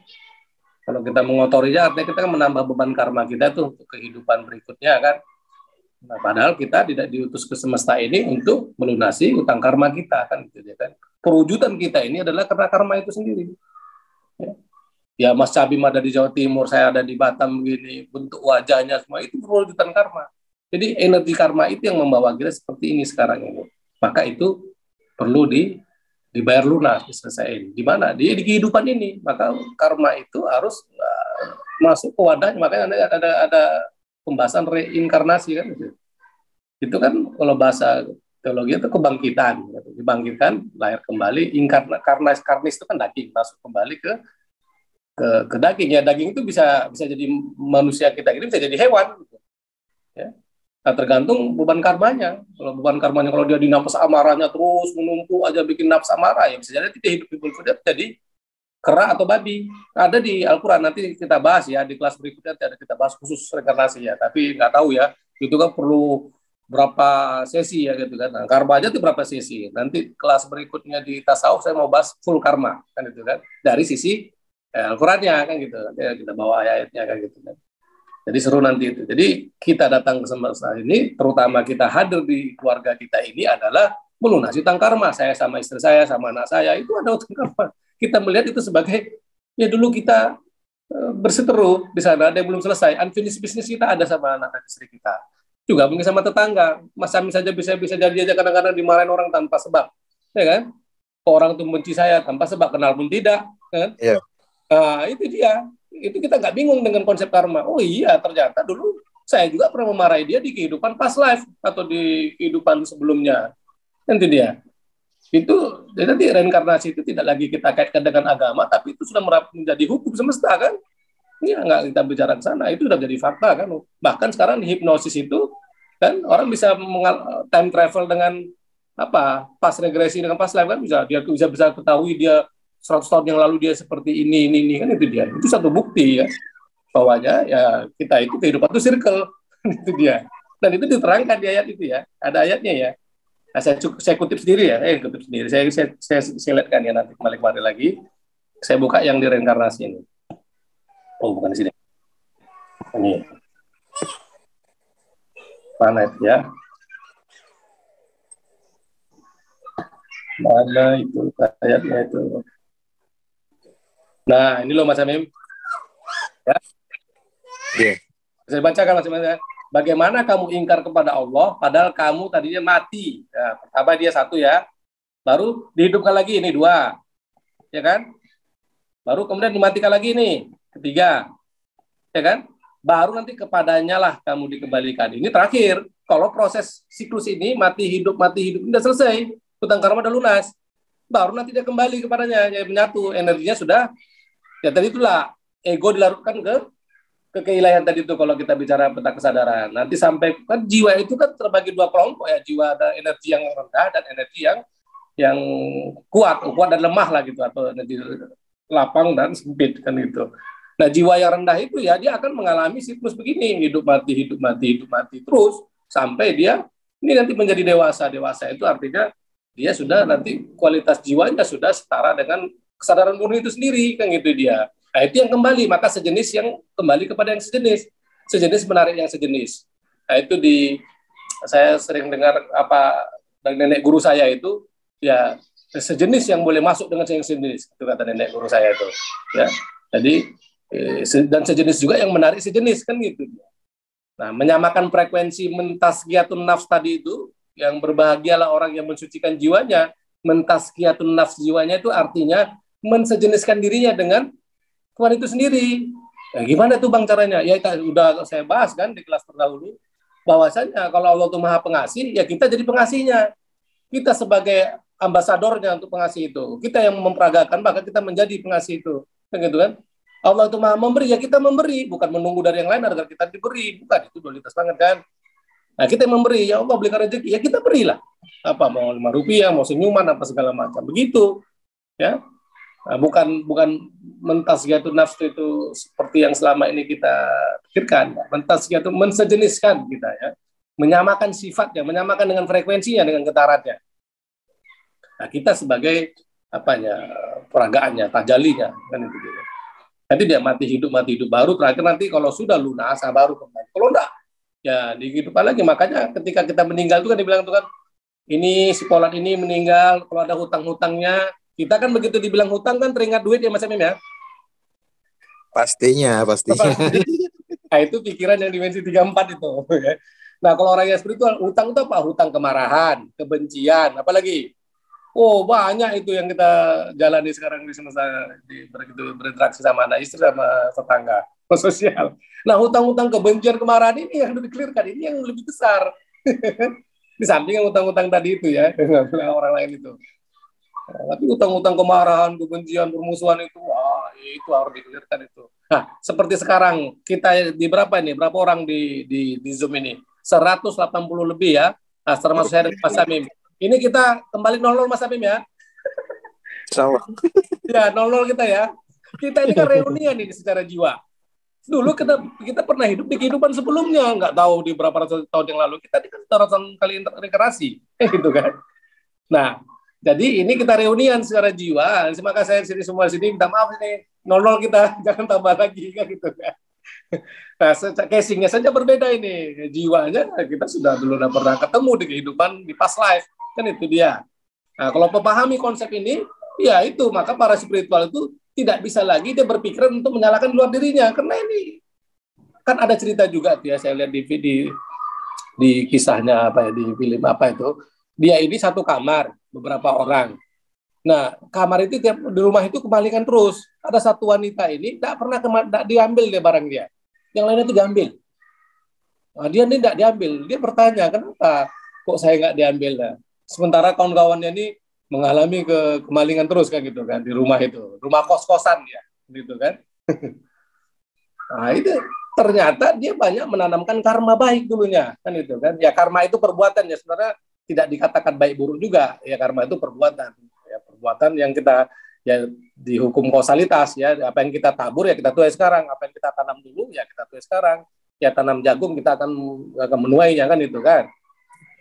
Kalau kita mengotorinya artinya kita kan menambah beban karma kita tuh untuk kehidupan berikutnya kan. Nah, padahal kita tidak diutus ke semesta ini untuk melunasi utang karma kita, kan gitu dia kan. Perwujudan kita ini adalah karena karma itu sendiri ya. Mas Cabim ada di Jawa Timur, saya ada di Batam begini, bentuk wajahnya semua itu perwujudan karma. Jadi energi karma itu yang membawa kita seperti ini sekarang ini. Maka itu perlu dibayar lunas, diselesaikan. Di mana? Di kehidupan ini. Maka karma itu harus masuk ke wadahnya. Makanya ada pembahasan reinkarnasi kan. Itu kan kalau bahasa teologi itu kebangkitan. Dibangkitkan, lahir kembali, karnis itu kan daging, masuk kembali ke daging ya. Daging itu bisa jadi manusia kita ini, bisa jadi hewan gitu. Ya. Nah, tergantung beban karmanya. Kalau beban karmanya, kalau dia di nafas amarahnya terus menumpuk aja bikin nafas amarah, ya bisa jadi tidak hidup jadi kera atau babi. Ada di Al-Quran, nanti kita bahas ya di kelas berikutnya, ada kita bahas khusus reinkarnasi ya. Tapi nggak tahu ya, itu kan perlu berapa sesi ya gitu kan. Nah, karma aja itu berapa sesi. Nanti kelas berikutnya di tasawuf saya mau bahas full karma kan itu kan, dari sisi Al-Qurannya kan gitu. Nanti kita bawa ayatnya kan gitu kan. Jadi seru nanti itu. Jadi kita datang ke semesta ini, terutama kita hadir di keluarga kita ini adalah melunasi utang karma. Saya sama istri saya, sama anak saya, itu ada utang karma. Kita melihat itu sebagai, ya dulu kita berseteru di sana, ada yang belum selesai. Unfinished business kita ada sama anak dan istri kita. Juga mungkin sama tetangga. Mas Amin saja bisa jadi aja kadang-kadang dimarahin orang tanpa sebab. Ya kan? Orang itu benci saya tanpa sebab, kenal pun tidak. Kan? Yeah. Nah, itu dia. Itu kita nggak bingung dengan konsep karma. Oh iya, ternyata dulu saya juga pernah memarahi dia di kehidupan past life atau di kehidupan sebelumnya. Nanti dia. Itu jadi reinkarnasi itu tidak lagi kita kaitkan dengan agama, tapi itu sudah menjadi hukum semesta kan. Ini nggak kita bicara ke sana, itu sudah jadi fakta kan. Bahkan sekarang di hipnosis itu kan orang bisa time travel dengan apa, pas regresi dengan past life kan, bisa ketahui dia 100 tahun yang lalu dia seperti ini kan, itu dia. Itu satu bukti ya bahwanya ya kita itu kehidupan itu circle itu dia. Dan itu diterangkan di ayat itu ya. Ada ayatnya ya. Nah, saya kutip sendiri ya, kutip sendiri. Saya lihatkan ya nanti kembali lagi. Saya buka yang di reinkarnasi ini. Oh, bukan di sini. Ini. Mana itu ya? Mana itu ayatnya itu? Nah, ini loh Mas Amim. Ya. Yeah. Saya bacakan Mas Amim ya. Bagaimana kamu ingkar kepada Allah padahal kamu tadinya mati. Ya, pertama dia satu ya. Baru dihidupkan lagi, ini dua. Ya kan? Baru kemudian dimatikan lagi nih, ketiga. Ya kan? Baru nanti kepadanya lah kamu dikembalikan. Ini terakhir. Kalau proses siklus ini mati hidup udah selesai. Utang karma udah lunas. Baru nanti dia kembali kepadanya, ya menyatu, energinya sudah. Ya tadi itulah ego dilarutkan ke keilahian tadi itu kalau kita bicara peta kesadaran. Nanti sampai kan jiwa itu kan terbagi dua kelompok ya, jiwa ada energi yang rendah dan energi yang kuat dan lemah lah gitu, atau energi lapang dan sempit kan gitu. Nah, jiwa yang rendah itu ya dia akan mengalami siklus begini, hidup mati terus sampai dia ini nanti menjadi dewasa. Dewasa itu artinya dia sudah nanti kualitas jiwanya sudah setara dengan kesadaran murni itu sendiri kan gitu dia. Nah, itu yang kembali, maka sejenis yang kembali kepada yang sejenis menarik yang sejenis. Nah, itu saya sering dengar apa dari nenek guru saya itu, ya sejenis yang boleh masuk dengan yang sejenis, itu kata nenek guru saya itu. Ya, jadi Dan sejenis juga yang menarik sejenis kan gitu. Nah, menyamakan frekuensi mentazkiyatun nafs tadi itu, yang berbahagialah orang yang mensucikan jiwanya, mentazkiyatun nafs jiwanya itu artinya mensejeniskan dirinya dengan Tuhan itu sendiri. Ya, gimana tuh Bang caranya? Ya udah saya bahas kan di kelas terdahulu, bahwasanya kalau Allah itu Maha Pengasih, ya kita jadi pengasihnya. Kita sebagai ambasadornya untuk pengasih itu. Kita yang memperagakan, maka kita menjadi pengasih itu. Begitu kan? Allah itu Maha memberi, ya kita memberi, bukan menunggu dari yang lain agar kita diberi. Bukan, itu dualitas banget kan. Nah, kita yang memberi, ya Allah berikan rezeki, ya kita berilah. Apa, mau 5 rupiah, mau senyuman, apa segala macam. Begitu. Ya. Nah, bukan mentazkiyatun nafs itu seperti yang selama ini kita pikirkan. Mentazkiyatun mensejeniskan kita ya. Menyamakan sifatnya, menyamakan dengan frekuensinya, dengan getarannya. Nah, kita sebagai peragaannya, tajalinya, kan itu gitu. Nanti dia mati hidup baru, terakhir nanti kalau sudah lunas baru kembali. Kalau enggak, ya dihidupkan lagi. Makanya ketika kita meninggal itu kan dibilang itu kan, ini si Polat ini meninggal, kalau ada hutang-hutangnya, kita kan begitu dibilang hutang kan teringat duit ya Mas Amim ya? Pastinya. Nah, itu pikiran yang dimensi 34 itu. Nah, kalau orang yang spiritual, hutang itu apa? Hutang kemarahan, kebencian, apalagi? Oh, banyak itu yang kita jalani sekarang di semesta, berinteraksi sama anak istri, sama tetangga, sosial. Nah, hutang-hutang kebencian, kemarahan ini yang dikelirkan, ini yang lebih besar. Di samping yang hutang-hutang tadi itu ya, orang lain itu. Nah, tapi hutang-hutang kemarahan, kebencian, permusuhan itu, itu harus dikelirkan itu. Nah, seperti sekarang, kita di berapa orang di Zoom ini? 180 lebih ya, nah, termasuk saya dan Mas Amim. Ini kita kembali 00 Mas Amim ya. Insyaallah. Ya 00 kita ya. Kita ini kan reunian ini secara jiwa. Dulu kita pernah hidup di kehidupan sebelumnya, nggak tahu di berapa ratus tahun yang lalu. Kita ini kan ratusan kali reinkarnasi, gitu kan. Nah, jadi ini kita reunian secara jiwa. Maka saya semua sini minta maaf ini 00 kita jangan tambah lagi kan gitu kan. Nah, casingnya saja berbeda ini. Jiwanya kita sudah pernah ketemu di kehidupan di past life. Kan itu dia. Nah, kalau memahami konsep ini, ya itu, maka para spiritual itu tidak bisa lagi dia berpikiran untuk menyalahkan luar dirinya. Karena ini, kan ada cerita juga ya, saya lihat di kisahnya, di film itu. Dia ini satu kamar, beberapa orang. Nah, kamar itu di rumah itu kembalikan terus. Ada satu wanita ini, tidak pernah diambil dia barang dia. Yang lainnya itu diambil. Nah, dia ini tidak diambil. Dia bertanya, kenapa kok saya nggak diambil? Nah, sementara kawan-kawannya ini mengalami kemalingan terus kan gitu kan di rumah itu, rumah kos-kosan ya, gitu kan. Nah itu ternyata dia banyak menanamkan karma baik dulunya kan itu kan. Ya karma itu perbuatan ya, sebenarnya tidak dikatakan baik buruk juga ya, karma itu perbuatan ya, perbuatan yang kita ya dihukum kausalitas ya, apa yang kita tabur ya kita tuai sekarang, apa yang kita tanam dulu ya kita tuai sekarang. Ya tanam jagung kita akan menuainya kan itu kan.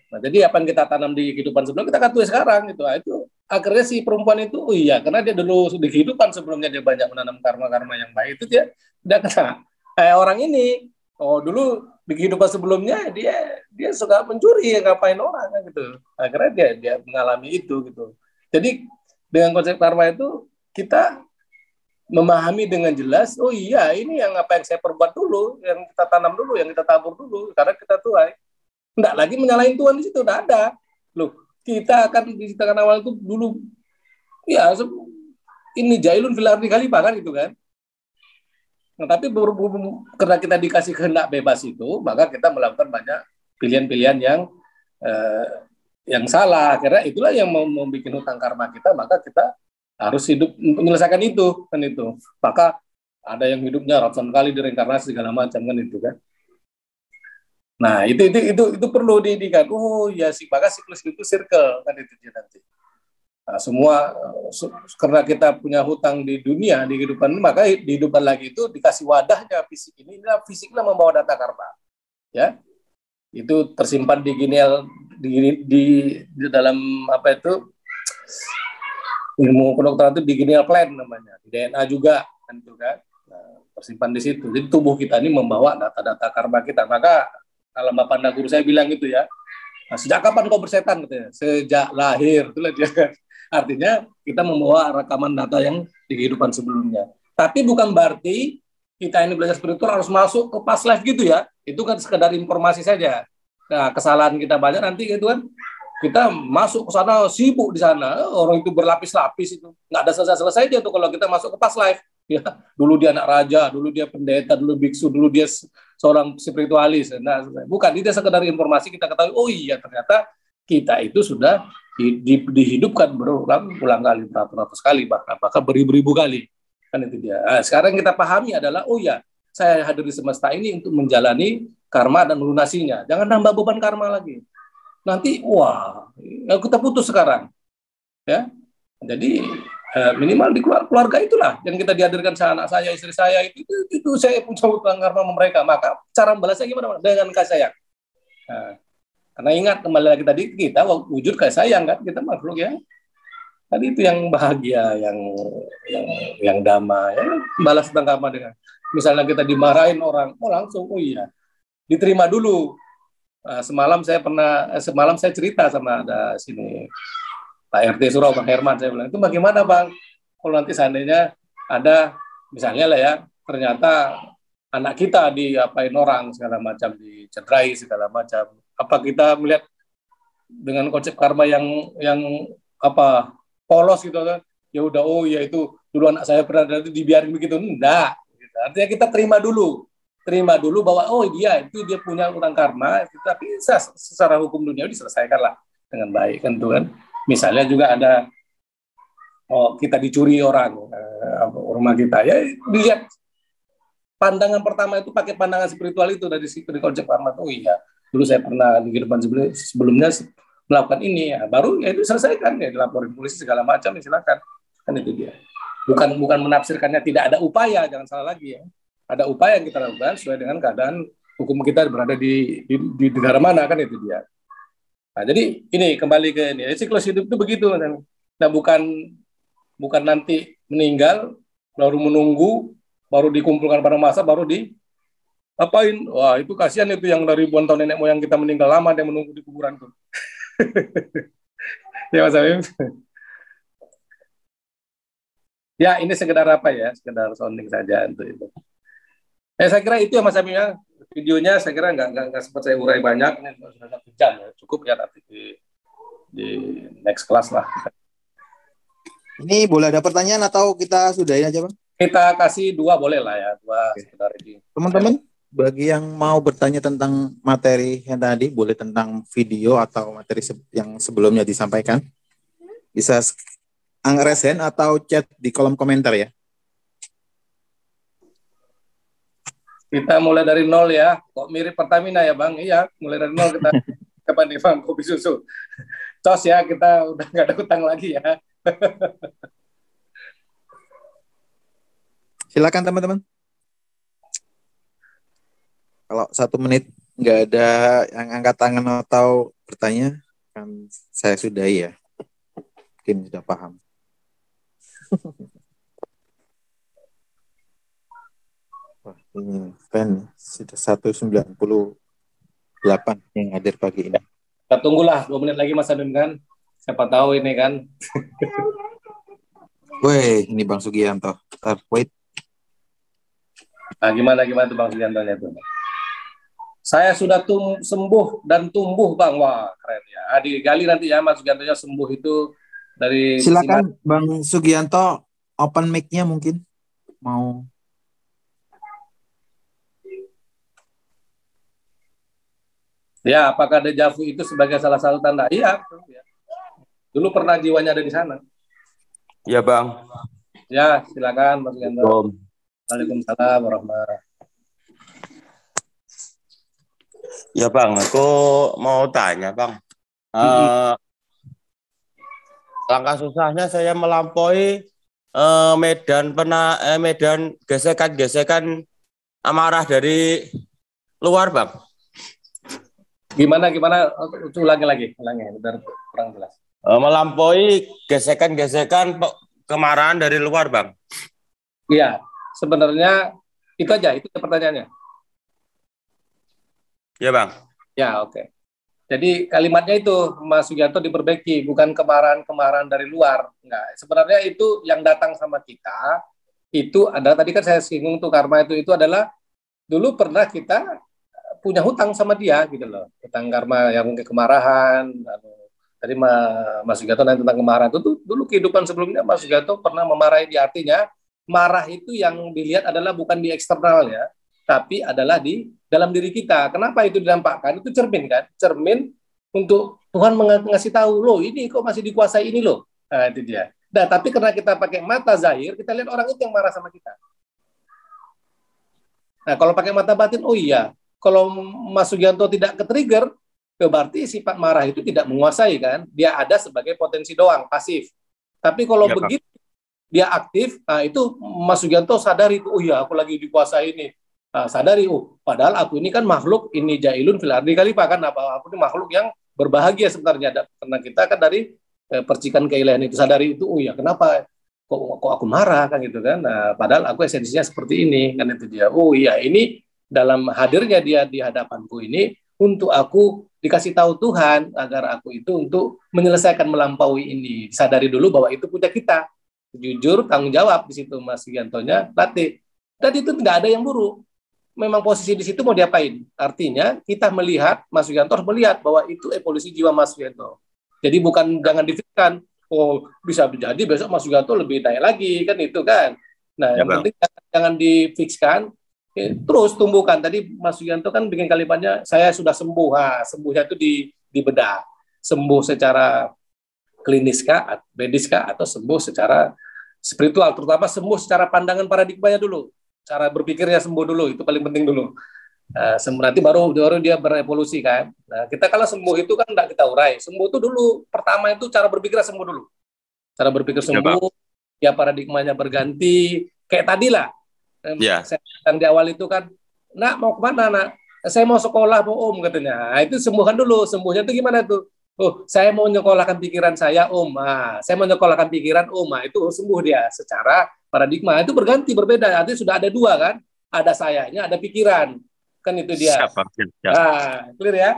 Nah, jadi apa yang kita tanam di kehidupan sebelumnya kita akan tuai sekarang gitu. Nah, itu akhirnya si perempuan itu karena dia dulu di kehidupan sebelumnya dia banyak menanam karma-karma yang baik, itu dia tidak kena. Orang ini dulu di kehidupan sebelumnya dia suka mencuri, ngapain orang kan gitu. Akhirnya dia mengalami itu gitu. Jadi dengan konsep karma itu kita memahami dengan jelas, ini yang apa yang saya perbuat dulu, yang kita tanam dulu, yang kita tabur dulu, karena kita tuai. Enggak lagi menyalahin Tuhan di situ, udah ada. Loh, kita akan diciptakan awal itu dulu, ya ini jailun fil ardi khalifah kan gitu kan. Nah, tapi karena kita dikasih kehendak bebas itu, maka kita melakukan banyak pilihan-pilihan yang salah. Akhirnya itulah yang membuat hutang karma kita, maka kita harus hidup menyelesaikan itu kan itu. Maka ada yang hidupnya ratusan kali direinkarnasi segala macam kan itu kan. Nah, itu perlu didikan. Maka siklus itu circle kan itu dia nanti. Nah, semua karena kita punya hutang di dunia, di kehidupan, maka dihidupan lagi itu dikasih wadahnya fisik ini. Fisiknya membawa data karma. Ya. Itu tersimpan di di dalam ilmu kedokteran itu di ginel plan namanya. Di DNA juga kan itu kan. Nah, tersimpan di situ. Jadi tubuh kita ini membawa data-data karma kita. Maka kalau Bapak Anda guru saya bilang gitu ya, nah, sejak kapan kau bersetan? Katanya, sejak lahir. Itulah dia kan. Artinya kita membawa rekaman data yang di kehidupan sebelumnya. Tapi bukan berarti kita ini belajar spiritual harus masuk ke past life gitu ya. Itu kan sekedar informasi saja. Nah, kesalahan kita banyak nanti gitu kan. Kita masuk ke sana sibuk di sana, orang itu berlapis-lapis itu. Nggak ada selesai-selesai dia tuh kalau kita masuk ke past life. Ya, dulu dia anak raja, dulu dia pendeta, dulu biksu, dulu dia seorang spiritualis. Nah, bukan, itu sekedar informasi kita ketahui, oh iya ternyata kita itu sudah dihidupkan berulang kali, beratus-ratus kali, bahkan beribu-ribu kali. Kan itu dia. Nah, sekarang kita pahami adalah, oh ya, saya hadir di semesta ini untuk menjalani karma dan melunasinya. Jangan nambah beban karma lagi. Nanti, wah, kita putus sekarang. Ya, jadi minimal di keluarga itulah yang kita dihadirkan sama anak saya, istri saya, itu saya punya utang karma sama mereka. Maka cara membalasnya gimana? Dengan kasih sayang. Nah, karena ingat kembali lagi tadi, kita wujud kasih sayang kan, kita makhluk ya. Tadi itu yang bahagia, yang damai, ya, balas tentang karma dengan. Misalnya kita dimarahin orang, oh langsung, oh iya, diterima dulu. Semalam saya cerita sama ada sini Pak RT Surau, Bang Herman, saya bilang, itu bagaimana Bang kalau nanti seandainya ada misalnya lah ya, ternyata anak kita diapain orang segala macam, dicederai segala macam, apa kita melihat dengan konsep karma yang apa polos gitu kan, ya udah, oh ya itu dulu anak saya pernah dibiarin begitu, enggak gitu. Artinya kita terima dulu bahwa oh dia punya utang karma, tapi secara hukum dunia diselesaikan lah dengan baik kan tuh kan. Misalnya juga ada kita dicuri orang rumah kita, ya dilihat pandangan pertama itu pakai pandangan spiritual itu dari konsep karma. Oh iya, dulu saya pernah di kehidupan sebelumnya melakukan ini, ya baru ya itu selesaikan, ya dilaporin polisi segala macam, ya silakan, kan itu dia. Bukan menafsirkannya tidak ada upaya, jangan salah lagi ya. Ada upaya yang kita lakukan sesuai dengan keadaan hukum kita berada di negara mana, kan itu dia. Nah, jadi ini kembali ke ini, siklus hidup itu begitu. Nah, bukan nanti meninggal baru menunggu, baru dikumpulkan pada masa, baru apain. Wah, itu kasihan itu yang dari ribuan tahun nenek moyang kita meninggal lama, dia menunggu di kuburan tuh. Ya Mas Amim. Ya, ini sekedar apa ya, sekedar sounding saja untuk itu. Saya kira itu ya Mas Amim ya. Videonya saya kira nggak sempat saya urai banyak, ini sudah 1 jam ya, cukup ya, nanti di next class lah. Ini boleh ada pertanyaan atau kita sudahi aja Bang? Kita kasih 2 boleh lah ya, 2 sekedar ini. Teman-teman, bagi yang mau bertanya tentang materi yang tadi, boleh tentang video atau materi yang sebelumnya disampaikan, bisa raise hand atau chat di kolom komentar ya. Kita mulai dari 0 ya. Kok mirip Pertamina ya Bang? Iya, mulai dari 0 kita kapan nih Bang, kopi susu. Cos ya, kita udah nggak ada hutang lagi ya. Silakan teman-teman. Kalau 1 menit nggak ada yang angkat tangan atau bertanya, kan saya sudahi ya. Mungkin sudah paham. Wah, ini fan sudah 198 yang hadir pagi ini. Kita tunggulah 2 menit lagi Mas Amim kan. Siapa tahu ini kan. Woi, ini Bang Sugianto. Wait. Nah, gimana tuh Bang Sugianto-nya tuh? Saya sudah sembuh dan tumbuh Bang. Wah, keren ya. Digali nanti ya Mas Sugianto-nya sembuh itu dari. Silakan Bang Sugianto, open mic-nya mungkin mau. Ya, apakah dejavu itu sebagai salah satu tanda? Iya. Dulu pernah jiwanya ada di sana. Iya, Bang. Ya, silakan Mas Sugianto. Waalaikumsalam warahmatullahi wabarakatuh. Ya, Bang, aku mau tanya, Bang. Langkah susahnya saya melampaui medan gesekan amarah dari luar, Bang. Gimana? Ulangi lagi, biar kurang jelas. Melampaui gesekan kemarahan dari luar, Bang. Iya, sebenarnya itu aja, itu pertanyaannya. Ya, Bang. Ya, oke. Jadi kalimatnya itu Mas Sugianto diperbaiki, bukan kemarahan dari luar. Enggak, sebenarnya itu yang datang sama kita itu adalah tadi kan saya singgung tuh karma itu adalah dulu pernah kita punya hutang sama dia gitu loh, hutang karma yang mungkin kemarahan. Tadi Mas Sugiarto nanya tentang kemarahan itu tuh dulu kehidupan sebelumnya Mas Sugiarto pernah memarahi, di artinya marah itu yang dilihat adalah bukan di eksternal ya, tapi adalah di dalam diri kita. Kenapa itu didampakkan? Itu cermin kan, cermin untuk Tuhan ngasih tahu loh ini kok masih dikuasai ini loh. Nah, itu dia. Nah, tapi karena kita pakai mata zahir, kita lihat orang itu yang marah sama kita. Nah, kalau pakai mata batin, oh iya, kalau Mas Sugiarto tidak ke-trigger, berarti sifat marah itu tidak menguasai kan, dia ada sebagai potensi doang, pasif. Tapi kalau begitu dia aktif, nah itu Mas Sugiarto sadari, oh iya aku lagi dikuasai ini. Nah, sadari, oh padahal aku ini kan makhluk, ini jailun fil ardi khalifah kan, aku ini makhluk yang berbahagia sebenarnya, karena kita kan dari percikan keilahian itu, sadari itu, oh iya kenapa kok aku marah kan gitu kan. Nah, padahal aku esensinya seperti ini kan, itu dia. Oh iya, ini dalam hadirnya dia di hadapanku ini untuk aku dikasih tahu Tuhan agar aku itu untuk menyelesaikan melampaui ini. Sadari dulu bahwa itu punya kita. Jujur, tanggung jawab di situ Mas Sugiartonya latih. Dan itu tidak ada yang buruk. Memang posisi di situ mau diapain? Artinya kita melihat, Mas Sugiarto harus melihat bahwa itu evolusi jiwa Mas Sugiarto. Jadi bukan jangan difikirkan, oh bisa jadi besok Mas Sugiarto lebih naik lagi kan, itu kan. Nah yang penting jangan difikskan, terus tumbuhkan. Tadi Mas Sugiarto kan bikin kalimatnya saya sudah sembuh. Nah, sembuhnya itu di bedah. Sembuh secara klinis kah, medis kah, atau sembuh secara spiritual, terutama sembuh secara pandangan paradigmanya dulu. Cara berpikirnya sembuh dulu, itu paling penting dulu. Nanti baru dia berevolusi kan. Nah, kita kalau sembuh itu kan tidak kita urai. Sembuh itu dulu, pertama itu cara berpikir sembuh dulu. Cara berpikir sembuh, ya paradigmanya berganti. Kayak tadi lah, yang di awal itu kan, nak mau kemana nak? Saya mau sekolah, mau om katanya. Nah, itu sembuhkan dulu. Sembuhnya itu gimana tuh? Oh, saya mau nyekolahkan pikiran saya, om. Nah, saya mau nyekolahkan pikiran, om. Nah, itu sembuh dia secara paradigma. Itu berganti, berbeda. Artinya sudah ada dua kan? Ada sayanya, ada pikiran. Kan itu dia. Siap, Bang. Siap. Nah, clear ya?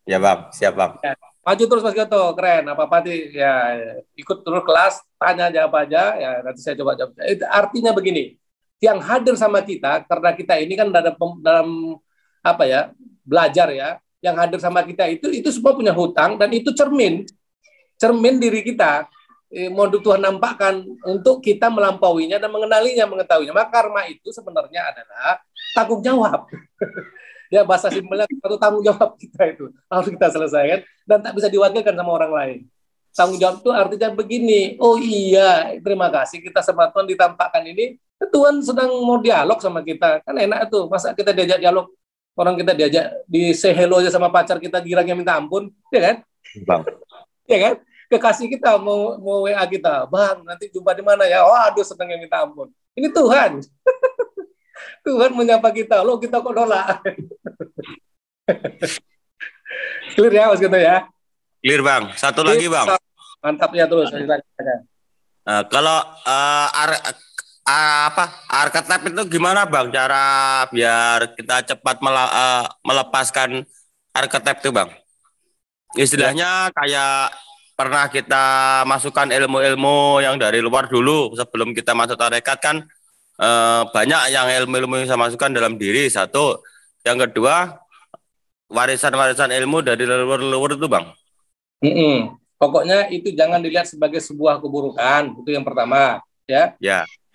Ya, Bang. Siap, Bang. Ya. Maju terus Mas Gato, keren. Apa-apa ya, ikut terus kelas, tanya aja apa aja, ya nanti saya coba jawab. Artinya begini, yang hadir sama kita, karena kita ini kan dalam apa ya, belajar ya, yang hadir sama kita itu semua punya hutang, dan itu cermin diri kita. Mau Tuhan nampakkan untuk kita melampauinya dan mengenalinya, mengetahuinya. Maka karma itu sebenarnya adalah tanggung jawab. Ya, bahasa simpelnya itu tanggung jawab kita, itu harus kita selesaikan dan tak bisa diwakilkan sama orang lain. Tanggung jawab itu artinya begini, oh iya, terima kasih kita sama Tuhan ditampakkan ini, Tuhan sedang mau dialog sama kita, kan enak tuh, masa kita diajak dialog, orang kita diajak di say hello aja sama pacar kita girangnya minta ampun, ya kan? Bang. Ya kan? Kekasih kita mau WA kita, bang nanti jumpa di mana ya? Oh aduh senangnya minta ampun. Ini Tuhan. Tuhan menyapa kita, lo kita kok nolak. Clear ya Mas Gato ya? Clear Bang. Satu lagi Bang. Mantapnya terus. Kalau archetype itu gimana Bang? Cara biar kita cepat melepaskan archetype itu Bang? Istilahnya kayak pernah kita masukkan ilmu-ilmu yang dari luar dulu sebelum kita masuk tarekat kan. Banyak yang ilmu-ilmu yang saya masukkan dalam diri, satu. Yang kedua, warisan-warisan ilmu dari leluhur itu Bang. Pokoknya itu jangan dilihat sebagai sebuah keburukan, itu yang pertama ya.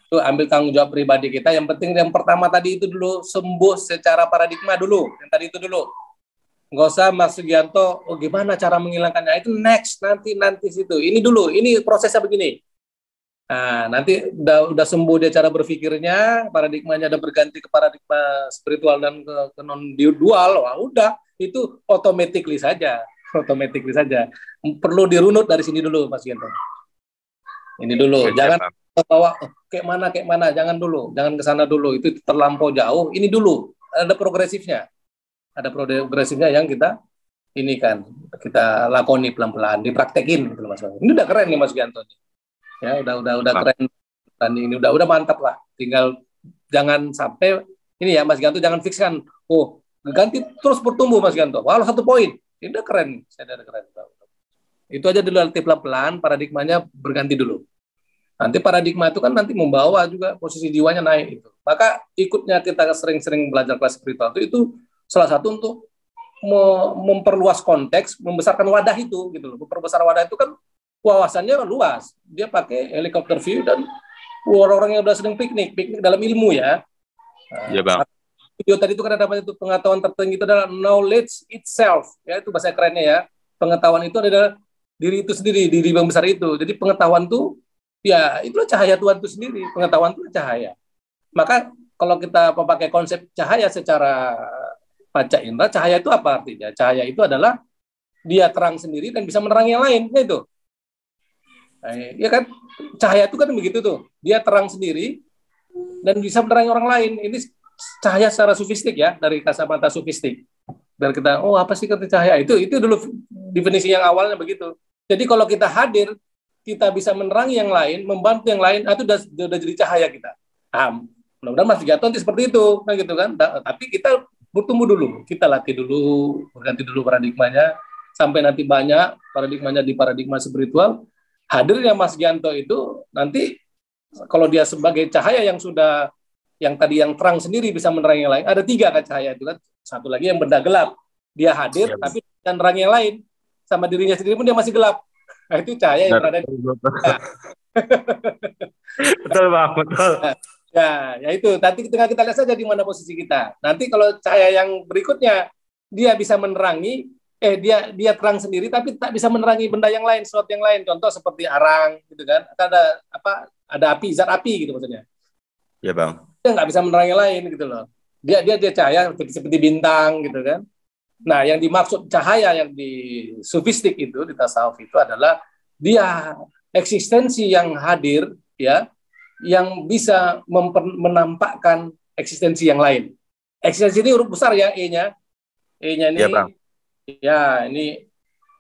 Itu ambil tanggung jawab pribadi kita. Yang penting yang pertama tadi itu dulu, sembuh secara paradigma dulu, yang tadi itu dulu. Nggak usah Mas Sugiarto, oh gimana cara menghilangkannya, itu next, nanti situ. Ini dulu, ini prosesnya begini. Nah, nanti udah sembuh dia cara berpikirnya, paradigmanya udah berganti ke paradigma spiritual dan ke non dual, wah udah itu automatically saja. Perlu dirunut dari sini dulu Mas Gento. Ini dulu, jangan bawa kayak mana, jangan ke sana dulu, itu terlampau jauh. Ini dulu ada progresifnya yang kita ini kan kita lakoni pelan-pelan, dipraktekin gitu Mas. Ini udah keren nih Mas Gento. Ya udah keren, dan ini udah mantap lah. Tinggal jangan sampai ini ya Mas Ganto, jangan fikskan oh ganti terus bertumbuh Mas Ganto walau 1 poin, ini udah keren, saya udah keren. Itu aja dulu, pelan-pelan paradigmanya berganti dulu. Nanti paradigma itu kan nanti membawa juga posisi jiwanya naik itu. Maka ikutnya kita sering-sering belajar kelas spiritual itu salah satu untuk memperluas konteks, membesarkan wadah itu gitu loh. Memperbesar wadah itu kan wawasannya luas. Dia pakai helikopter view dan orang-orang yang udah sering piknik dalam ilmu ya. Iya, Bang. Video tadi itu kan ada apa itu pengetahuan tertinggi itu adalah knowledge itself. Ya, itu bahasa kerennya ya. Pengetahuan itu adalah diri itu sendiri, diri yang besar itu. Jadi pengetahuan itu ya itulah cahaya Tuhan itu sendiri. Pengetahuan itu cahaya. Maka kalau kita memakai konsep cahaya secara panca indera, cahaya itu apa artinya? Cahaya itu adalah dia terang sendiri dan bisa menerangi yang lain, itu. Nah, ya kan? Cahaya itu kan begitu tuh. Dia terang sendiri dan bisa menerangi orang lain. Ini cahaya secara sufistik ya, dari kacamata sufistik. Dan kita, oh apa sih kata cahaya? Itu dulu definisi yang awalnya begitu. Jadi kalau kita hadir, kita bisa menerangi yang lain, membantu yang lain, itu udah jadi cahaya kita. Mudah-mudahan Mas Gigato nanti seperti itu, kan gitu kan. Tapi kita bertumbuh dulu, kita latih dulu, berganti dulu paradigmanya, sampai nanti banyak paradigmanya di paradigma spiritual. Hadirnya Mas Gianto itu nanti kalau dia sebagai cahaya yang sudah, yang tadi yang terang sendiri bisa menerangi yang lain, ada 3 kan cahaya itu kan. Satu lagi yang benda gelap, dia hadir tapi dan menerangi yang lain, sama dirinya sendiri pun dia masih gelap. Nah, itu cahaya yang berada di Betul, Bang, betul. Ya itu. Nanti kita lihat saja di mana posisi kita. Nanti kalau cahaya yang berikutnya dia bisa menerangi, dia terang sendiri tapi tak bisa menerangi benda yang lain, sesuatu yang lain. Contoh seperti arang, gitu kan? Ada api, zat api gitu maksudnya. Ya, Bang. Dia nggak bisa menerangi yang lain gitu loh. Dia cahaya seperti bintang gitu kan. Nah, yang dimaksud cahaya yang di sufistik itu, di tasawuf itu adalah dia eksistensi yang hadir, ya, yang bisa menampakkan eksistensi yang lain. Eksistensi ini huruf besar ya, E-nya. E-nya ini, ya, Bang. Ya, ini,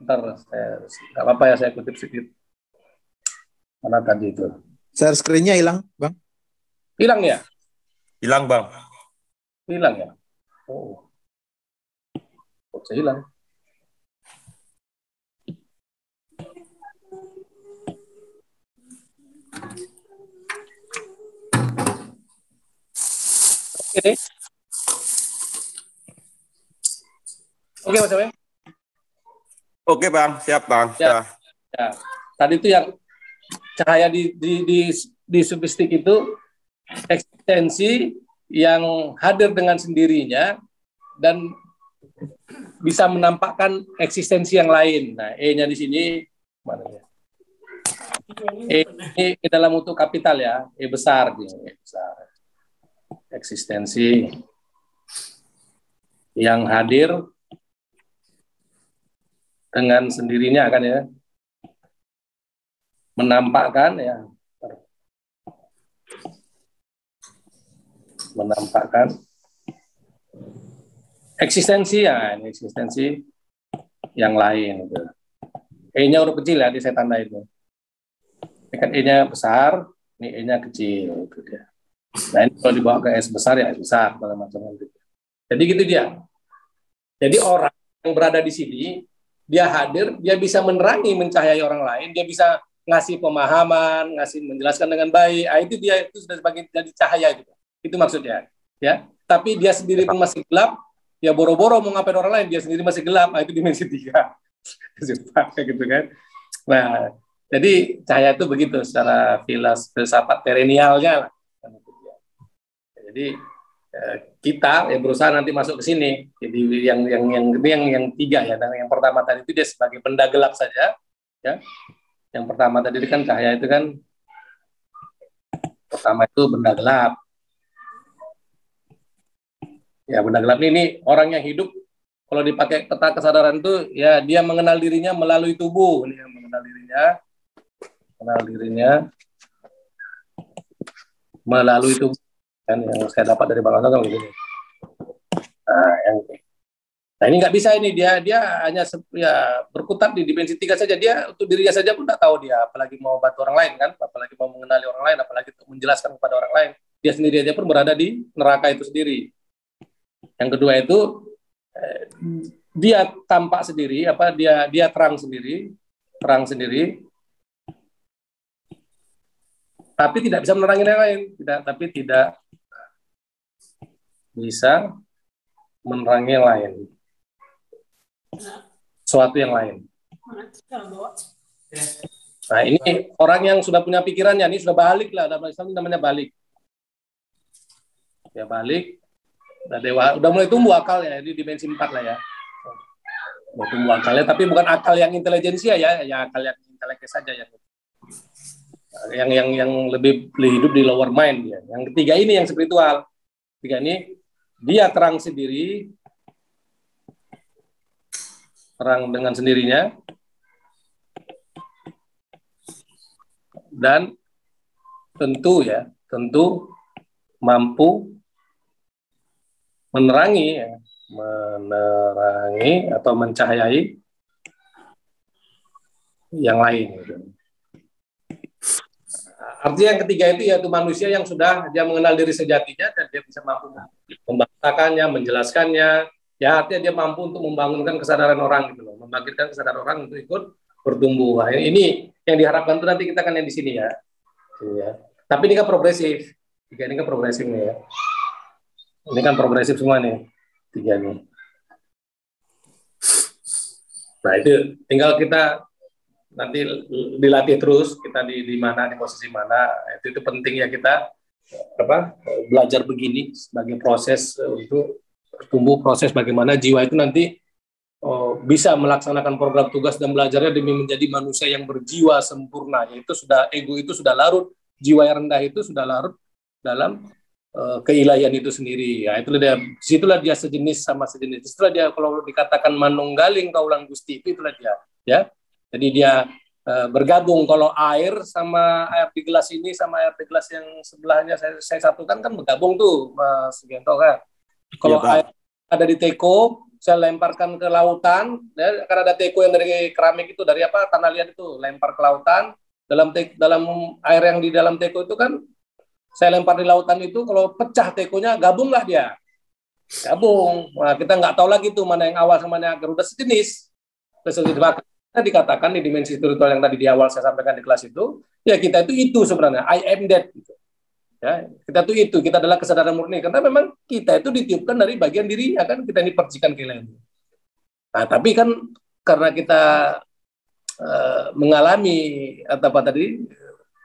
ntar, nggak apa-apa ya, saya kutip sedikit. Mana tadi itu? Share screen-nya hilang, Bang. Hilang ya? Hilang, Bang. Hilang ya? Oh. Kok bisa hilang? Oke. Oke, Mas Awe. Oke, Bang. Siap, Bang. Ya. Tadi itu yang cahaya di sufistik itu eksistensi yang hadir dengan sendirinya dan bisa menampakkan eksistensi yang lain. Nah, E-nya di sini mana ya? E dalam bentuk kapital ya, E besar, E besar. Eksistensi yang hadir dengan sendirinya kan ya, menampakkan eksistensi ya, ini eksistensi yang lain gitu. E-nya huruf kecil ya, di saya tanda itu. Ini kan E-nya besar, ini E-nya kecil itu dia. Nah, ini kalau dibawa ke S besar ya S besar pada macam itu. Jadi gitu dia. Jadi orang yang berada di sini, dia hadir, dia bisa menerangi, mencahayai orang lain, dia bisa ngasih pemahaman, menjelaskan dengan baik. Itu dia, itu sudah sebagai jadi cahaya gitu. Itu maksudnya, ya. Tapi dia sendiri pun masih gelap, ya boro-boro mau ngapain orang lain, dia sendiri masih gelap. Itu dimensi 3. gitu kan. Nah, jadi cahaya itu begitu secara filsafat perennialnya lah. Jadi kita berusaha nanti masuk ke sini. Jadi yang 3 ya. Dan yang pertama tadi itu dia sebagai benda gelap saja, ya. Yang pertama tadi kan cahaya itu kan pertama itu benda gelap. Ya, benda gelap ini orang yang hidup kalau dipakai peta kesadaran itu ya dia mengenal dirinya melalui tubuh, dia mengenal dirinya melalui tubuh. Kan yang saya dapat dari Bang Anton kan begini. Nah, ini nggak bisa ini dia hanya berkutat di dimensi 3 saja, dia untuk dirinya saja pun nggak tahu dia, apalagi mau bantu orang lain kan, apalagi mau mengenali orang lain, apalagi untuk menjelaskan kepada orang lain. Dia sendiri aja pun berada di neraka itu sendiri. Yang kedua itu dia tampak sendiri, dia terang sendiri tapi tidak bisa menerangi yang lain, tapi tidak bisa menerangi yang lain, suatu yang lain. Nah, ini orang yang sudah punya pikirannya, ini sudah balik lah, dalam Islam namanya balik. Ya balik, udah mulai tumbuh akalnya, di dimensi 4 lah ya. Mau tumbuh akalnya, tapi bukan akal yang intelijensia ya akal yang inteleknya saja yang lebih hidup di lower mind ya. Yang ketiga ini yang spiritual. Ketiga ini dia terang sendiri, terang dengan sendirinya, dan tentu mampu menerangi atau mencahayai yang lain. Artinya yang ketiga itu yaitu manusia yang sudah dia mengenal diri sejatinya dan dia bisa mampu membahasakannya, menjelaskannya. Ya artinya dia mampu untuk membangunkan kesadaran orang gitu loh, membangkitkan kesadaran orang untuk ikut bertumbuh. Nah, ini yang diharapkan itu nanti kita kan yang di sini ya. Tapi ini kan progresif. Ini kan progresif nih ya. Ini kan progresif semua nih. 3 nih. Nah itu tinggal kita nanti dilatih terus, kita di mana, di posisi mana. Itu penting ya kita belajar begini sebagai proses untuk tumbuh, proses bagaimana jiwa itu nanti bisa melaksanakan program tugas dan belajarnya demi menjadi manusia yang berjiwa sempurna. Yaitu sudah ego itu sudah larut, jiwa yang rendah itu sudah larut dalam keilahian itu sendiri. Ya, situlah dia sejenis sama sejenis. Itulah dia kalau dikatakan manunggaling kaulan Gusti, itulah dia. Ya, jadi dia bergabung. Kalau air sama air di gelas ini sama air di gelas yang sebelahnya saya satukan kan bergabung tuh, Mas Gento kan. Kalau air ada di teko, saya lemparkan ke lautan, ya, karena ada teko yang dari keramik itu, dari tanah liat itu, lempar ke lautan. Dalam air yang di dalam teko itu kan saya lempar di lautan itu, kalau pecah tekonya, gabunglah dia. Gabung. Nah, kita nggak tahu lagi tuh mana yang awal sama mana yang akhir. Udah sejenis. Kita dikatakan di dimensi spiritual yang tadi di awal saya sampaikan di kelas itu, ya kita itu sebenarnya. I am that. Gitu. Ya, kita itu. Kita adalah kesadaran murni. Karena memang kita itu ditiupkan dari bagian dirinya kan. Kita ini percikan keilaian. Nah, tapi kan karena kita mengalami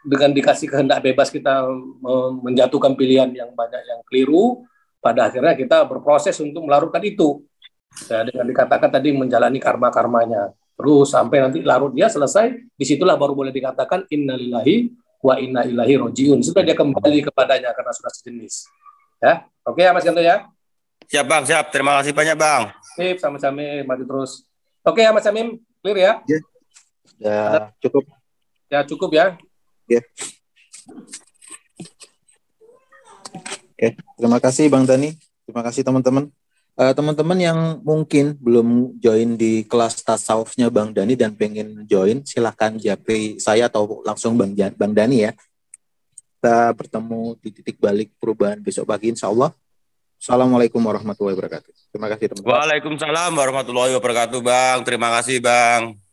dengan dikasih kehendak bebas kita menjatuhkan pilihan yang banyak yang keliru, pada akhirnya kita berproses untuk melarutkan itu. Ya, dengan dikatakan tadi menjalani karma-karmanya. Terus sampai nanti larut dia selesai, disitulah baru boleh dikatakan innalillahi wa inna ilaihi rojiun. Sudah dia kembali kepadanya karena sudah sejenis. Ya, oke ya Mas Ganto ya. Siap Bang, siap. Terima kasih banyak Bang. Sip, sama-sama maju terus. Oke ya Mas Amim, clear ya? Ya, cukup. Ya cukup ya. Oke, terima kasih Bang Dani. Terima kasih teman-teman. Teman-teman yang mungkin belum join di kelas tasawufnya Bang Dani dan pengen join, silahkan japri saya atau langsung Bang Dani ya. Kita bertemu di titik balik perubahan besok pagi insya Allah. Assalamualaikum warahmatullahi wabarakatuh. Terima kasih teman-teman. Waalaikumsalam warahmatullahi wabarakatuh Bang. Terima kasih Bang.